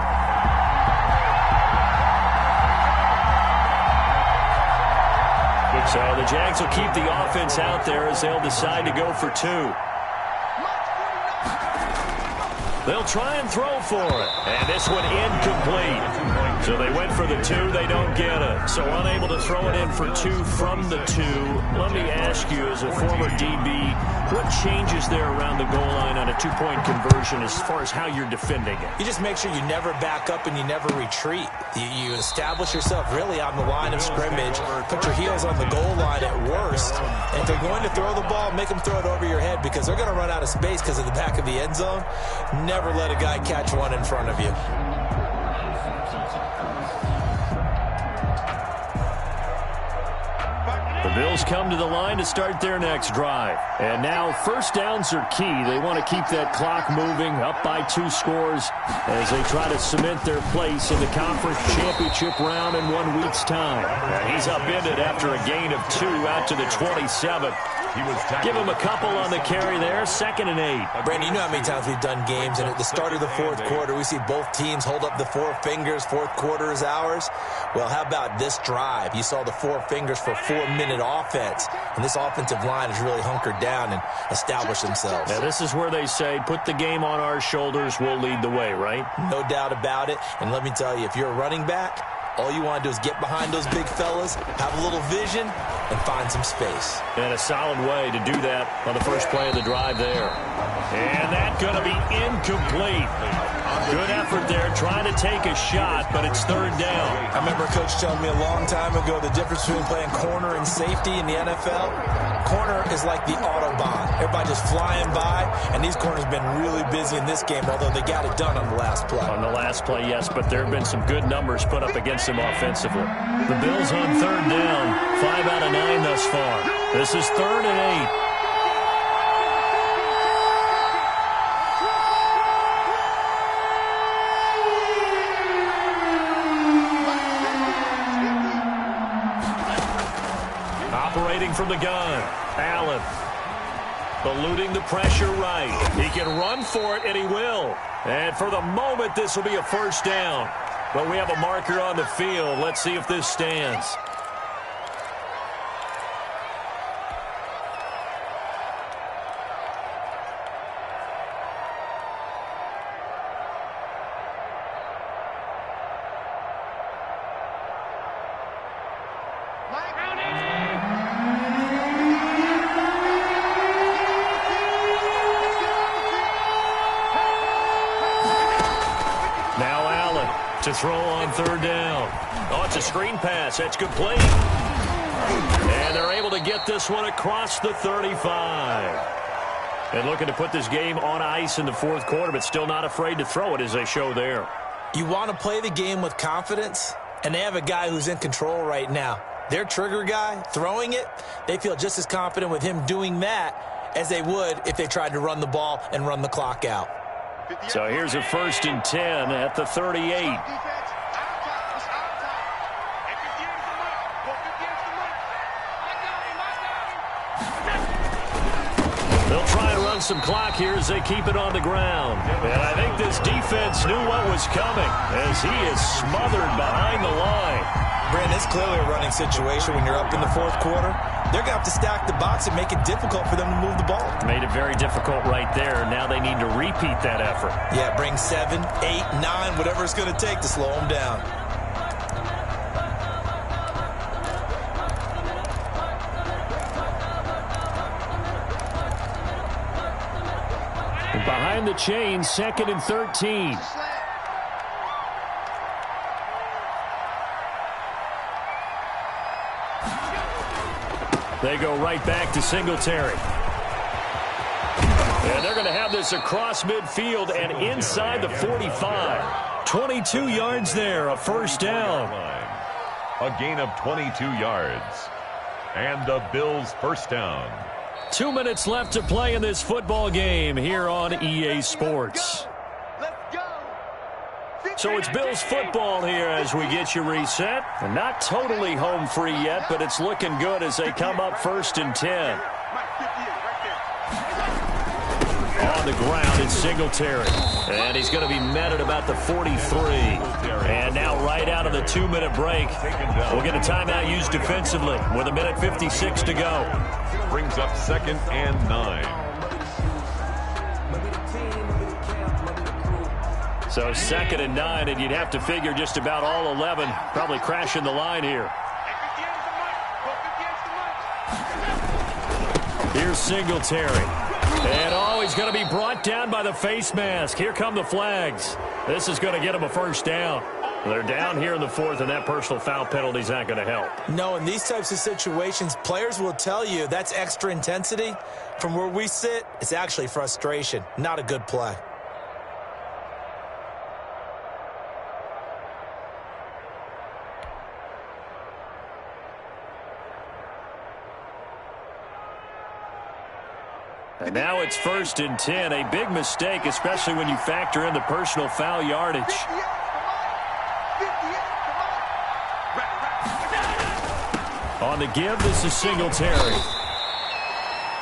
So the Jags will keep the offense out there as they'll decide to go for 2. They'll try and throw for it. And this one incomplete. So they went for the 2. They don't get it. So unable to throw it in for 2 from the 2. Let me ask you, as a former DB, what changes there around the goal line on a 2-point conversion as far as how you're defending it? You just make sure you never back up and you never retreat. You establish yourself really on the line of scrimmage. Put your heels on the goal line at worst. And if they're going to throw the ball, make them throw it over your head because they're going to run out of space because of the back of the end zone. Never let a guy catch one in front of you. The Bills come to the line to start their next drive. And now first downs are key. They want to keep that clock moving, up by 2 scores as they try to cement their place in the conference championship round in 1 week's time. And he's upended after a gain of 2 out to the 27. Give him a couple on the carry there, 2nd and 8. Brandon, you know how many times we've done games, and at the start of the fourth quarter, we see both teams hold up the 4 fingers, fourth quarter is ours. Well, how about this drive? You saw the 4 fingers for 4-minute offense, and this offensive line has really hunkered down and established themselves. Now, this is where they say, put the game on our shoulders, we'll lead the way, right? No doubt about it, and let me tell you, if you're a running back, all you want to do is get behind those big fellas, have a little vision, and find some space. And a solid way to do that on the first play of the drive there. And that's going to be incomplete. Good effort there, trying to take a shot, but it's 3rd down. I remember a coach telling me a long time ago the difference between playing corner and safety in the NFL. Corner is like the Autobahn. Everybody just flying by, and these corners have been really busy in this game, although they got it done on the last play. On the last play, yes, but there have been some good numbers put up against them offensively. The Bills on 3rd down, 5 out of 9 thus far. This is 3rd and 8. Operating from the gun, Allen. Eluding the pressure right. He can run for it, and he will. And for the moment, this will be a 1st down. But we have a marker on the field. Let's see if this stands. To throw on 3rd down. Oh, it's a screen pass. That's complete. And they're able to get this one across the 35. And looking to put this game on ice in the 4th quarter, but still not afraid to throw it as they show there. You want to play the game with confidence, and they have a guy who's in control right now. Their trigger guy, throwing it, they feel just as confident with him doing that as they would if they tried to run the ball and run the clock out. So here's a 1st and 10 at the 38. They'll try and run some clock here as they keep it on the ground. And I think this defense knew what was coming as he is smothered behind the line. Brandon, it's clearly a running situation when you're up in the 4th quarter. They're going to have to stack the box and make it difficult for them to move the ball. Made it very difficult right there. Now they need to repeat that effort. Yeah, bring 7, 8, 9, whatever it's going to take to slow them down. And behind the chains, 2nd and 13. They go right back to Singletary. And they're going to have this across midfield and inside the 45. 22 yards there, a 1st down. A gain of 22 yards. And the Bills' 1st down. 2 minutes left to play in this football game here on EA Sports. So it's Bills football here as we get you reset. And not totally home free yet, but it's looking good as they come up 1st and 10. On the ground, it's Singletary. And he's going to be met at about the 43. And now right out of the 2-minute break, we'll get a timeout used defensively with 1:56 to go. Brings up 2nd and 9. So 2nd and 9, and you'd have to figure just about all 11 probably crashing the line here. Here's Singletary. And he's going to be brought down by the face mask. Here come the flags. This is going to get him a 1st down. They're down here in the 4th, and that personal foul penalty is not going to help. No, in these types of situations, players will tell you that's extra intensity. From where we sit, it's actually frustration. Not a good play. And now it's 1st and 10. A big mistake, especially when you factor in the personal foul yardage. On the give, this is Singletary.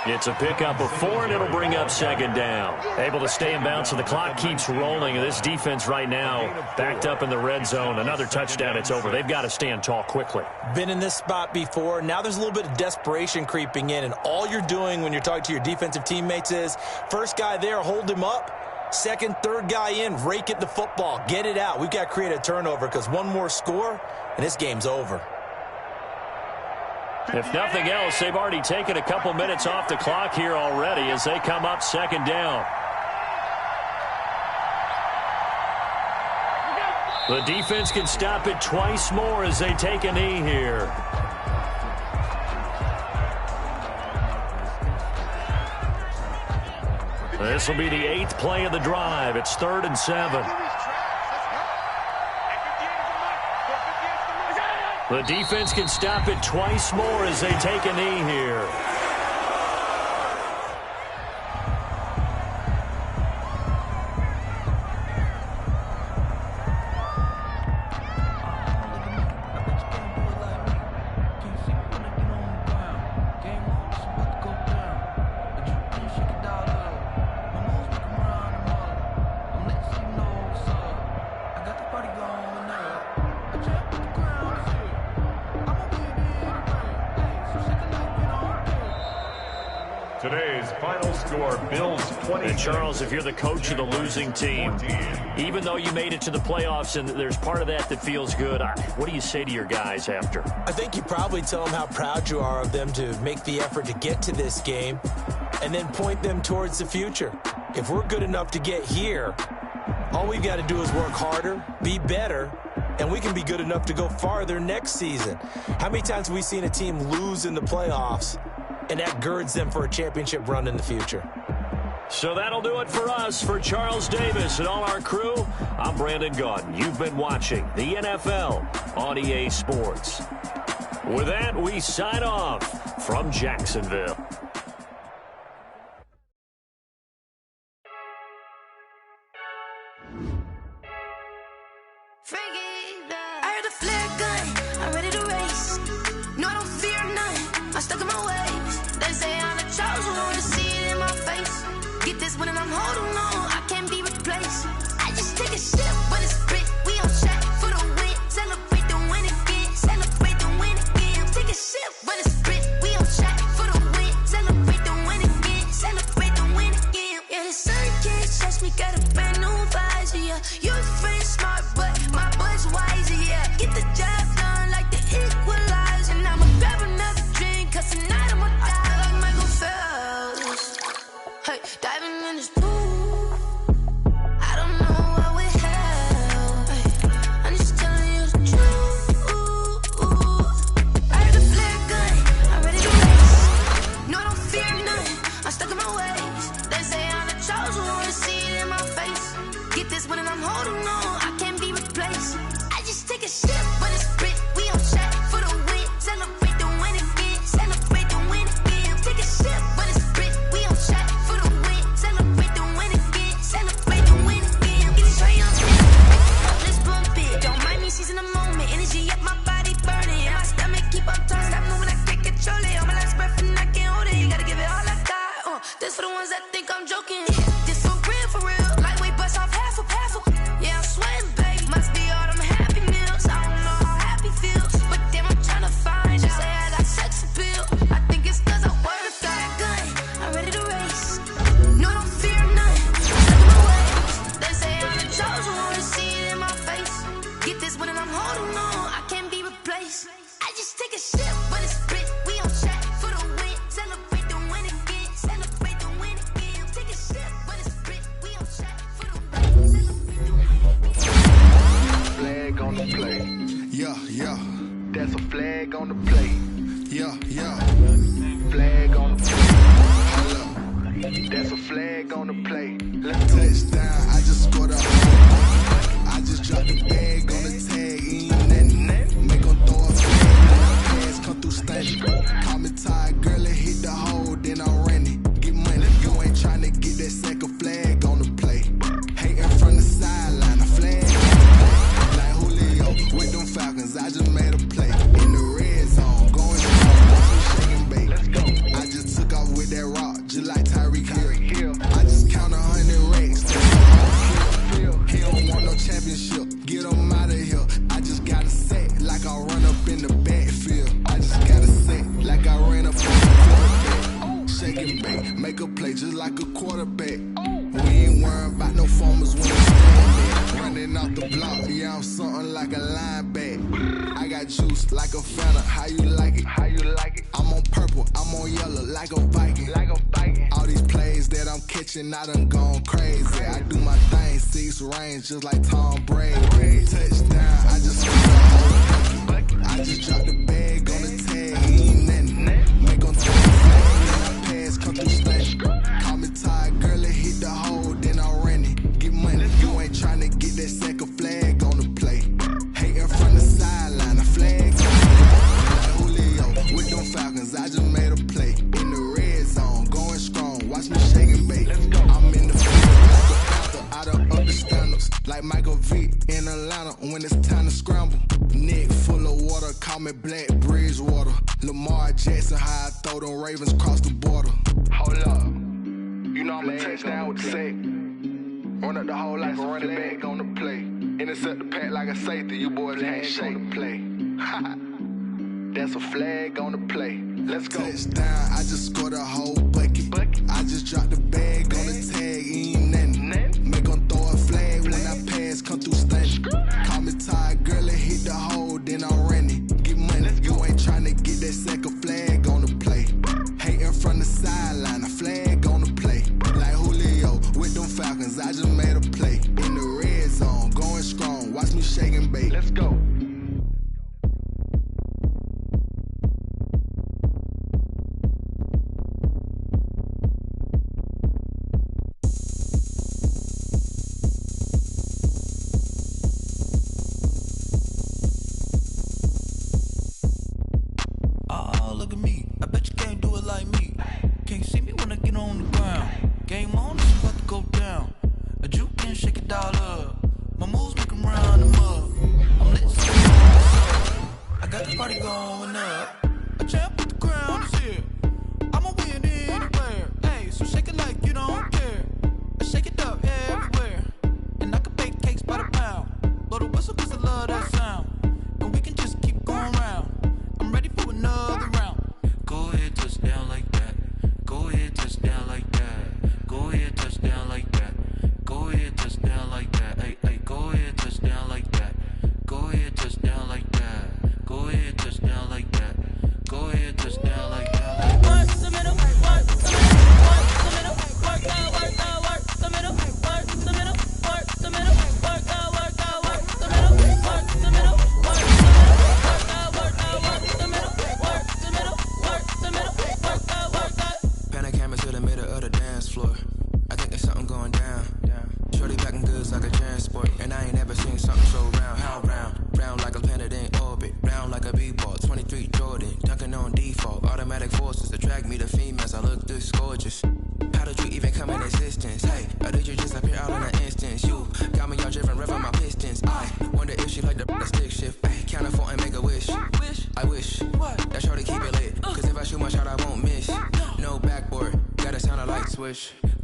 It's a pickup of 4, and it'll bring up 2nd down. Able to stay in bounds, and the clock keeps rolling. And this defense right now backed up in the red zone. Another touchdown, it's over. They've got to stand tall quickly. Been in this spot before. Now there's a little bit of desperation creeping in, and all you're doing when you're talking to your defensive teammates is, first guy there, hold him up. Second, third guy in, rake at the football. Get it out. We've got to create a turnover because one more score, and this game's over. If nothing else, they've already taken a couple minutes off the clock here already as they come up 2nd down. The defense can stop it twice more as they take a knee here. This will be the 8th play of the drive. It's 3rd and 7. The defense can stop it twice more as they take a knee here. Today's final score, Bills 20. And Charles, if you're the coach of the losing team, even though you made it to the playoffs and there's part of that feels good, what do you say to your guys after? I think you probably tell them how proud you are of them to make the effort to get to this game and then point them towards the future. If we're good enough to get here, all we've got to do is work harder, be better, and we can be good enough to go farther next season. How many times have we seen a team lose in the playoffs, and that girds them for a championship run in the future? So that'll do it for us. For Charles Davis and all our crew, I'm Brandon Gaudin. You've been watching the NFL on EA Sports. With that, we sign off from Jacksonville. I heard a flare gun, I'm ready to race. No, I don't fear none, I'm stuck in my ways. They say I'm the chosen one, to see it in my face. Get this one and I'm holding on, I can't be replaced. I just take a sip when it's spit, we on track for the win. Celebrate the win again, celebrate the win again. Take a sip when it's spit, we on track for the win. Celebrate the win again, celebrate the win again. Yeah, the sun can't touch me, got a brand new visor, yeah. You're friend smart, but my boy's wiser, yeah. Get the job done like the equalizer. And I'ma grab another drink, cause tonight I'ma die like Michael Phelps. Hey, diving in this pool, I don't know what would help. Hey, I'm just telling you the truth. I heard a flare gun, I'm ready to race. No, I don't fear none, I'm stuck in my ways. They say I'm the chosen one, to see it in my face. Get this one and I'm holding on, I can't be replaced. I just take a sip when it's spit, we on track for the win. Celebrate the win again, celebrate the win again. Take a sip when it's spit, we on track for the win. Celebrate the win again, celebrate the win again. Get this right on spit, let's bump it. Don't mind me seizing the moment, energy up my body burning. And my stomach keep on turning, stop moving, I can't control it. On my last breath and I can't hold it, you gotta give it all I got. This for the ones that think I'm joking. This for real, lightweight bust off half a. Yeah, I'm sweating, baby. Must be all them happy meals. I don't know how happy feels, but damn, I'm trying to find out. Say I got sex appeal. I think it's cause I wear a fire gun. I'm ready to race. No, I don't fear none. Stuck in my ways. They say I'm the chosen one, to see it in my face. Get this one and I'm holding on, I can't be replaced. I just take a sip when it's spit. We on track for the win. Celebrate the win again. Celebrate the win again. Take a sip when it's spit. We on track for the win. Flag on the play. Yeah, yeah, That's a flag on the play. yeah, yeah. Flag on the play. Hold up. That's a flag on the play. Touchdown, I just scored a home. I just dropped the bag on the tag, ain't nothing. Make 'em throw a flag when I pass, come through stunning. Call me tired, girl, and hit the hole, then I ran it. Get money, go and bake. Make a play just like a quarterback. We ain't worrying about no farmers when it's standing. Running off the block, yeah, I'm something like a linebacker. I got juice like a Fanta, how you like it? How you like it? I'm on purple, I'm on yellow like a Viking. Like a Viking. All these plays that I'm catching, I done gone crazy. I do my thing, 6 range just like Tom Brady. Touchdown, I just scored the whole bucket. I just dropped the bag on the tag, he ain't nothing. Make on throw the flag, when I pass, come through stunning. Call me tired, girl, it hit the hole, then I ran it. Get money, you ain't tryna get that second flag on the play. Hating from the sideline, a flag. Like Julio with them Falcons, I just made a play. In the red zone, going strong, watch me shake and bake. I'm in the field, like a panther, out of upper standards. Like Michael Vick in Atlanta, when it's time to scramble. Neck full of water, call me Black Bridgewater. Lamar Jackson, how I throw them Ravens across the border. Hold up, you know I'm a touchdown with the sack. Run up the whole like a running back on the play. Intercept the pack like a safety, you boys can't shake the play. That's a flag on the play. Let's go. Touchdown, I just scored a whole bucket. I just dropped the bag on the tag, he ain't nothing. Make them throw a flag when I pass, come through stunning. Call me tired, girl, it hit the hole, then I ran it. Get money, you ain't tryna get that second flag on the play. Hating from the sideline, a flag on the play. Like Julio with them Falcons, I just made a play. In the red zone, going strong, watch me shake and bake. Let's go.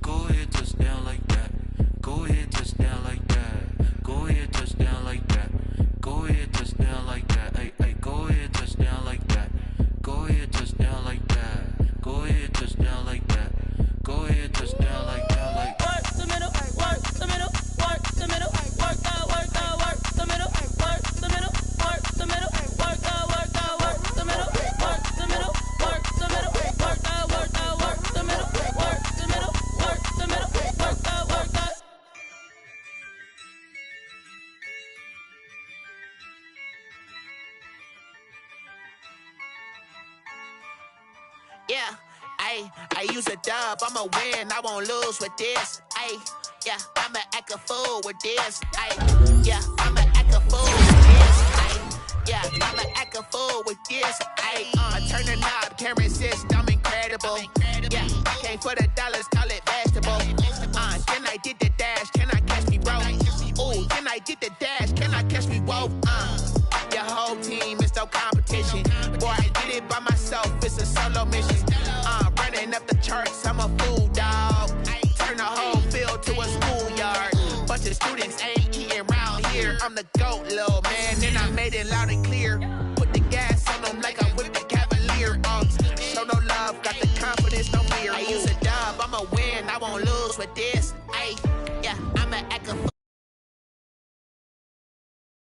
Go ahead, touchdown like that. Go ahead, touchdown like that. Go ahead, touchdown like that. Go ahead, touchdown like that. Hey, hey, go ahead, touchdown like that. Go ahead, touchdown like that. Go ahead, touchdown like that. Go ahead, touchdown like that. Like work the middle, work the middle, work the middle, work out, work out, work the middle, work the middle, work the middle, work out, work out, work the middle, work the middle, work the middle, work out, work out, work the middle, work the middle, work the middle, work out, work out. Yeah, I use a dub, I'ma win, I won't lose with this. Yeah, I'ma act a fool with this. Yeah, I'ma act a fool with this. Yeah, I'ma act a fool with this. Turn the knob, can't resist, I'm incredible. Yeah, came for the dollars, call it vegetable. Then I did the dash, can I catch me, bro? Ooh, then I did the dash, can I catch me, whoa? Your whole team is no competition. Boy, I did it by myself, it's a solo mission. Running up the charts, I'm a fool, dog. Turn the whole field to a schoolyard. Bunch of students ain't eating round here. I'm the GOAT, little man, and I made it loud and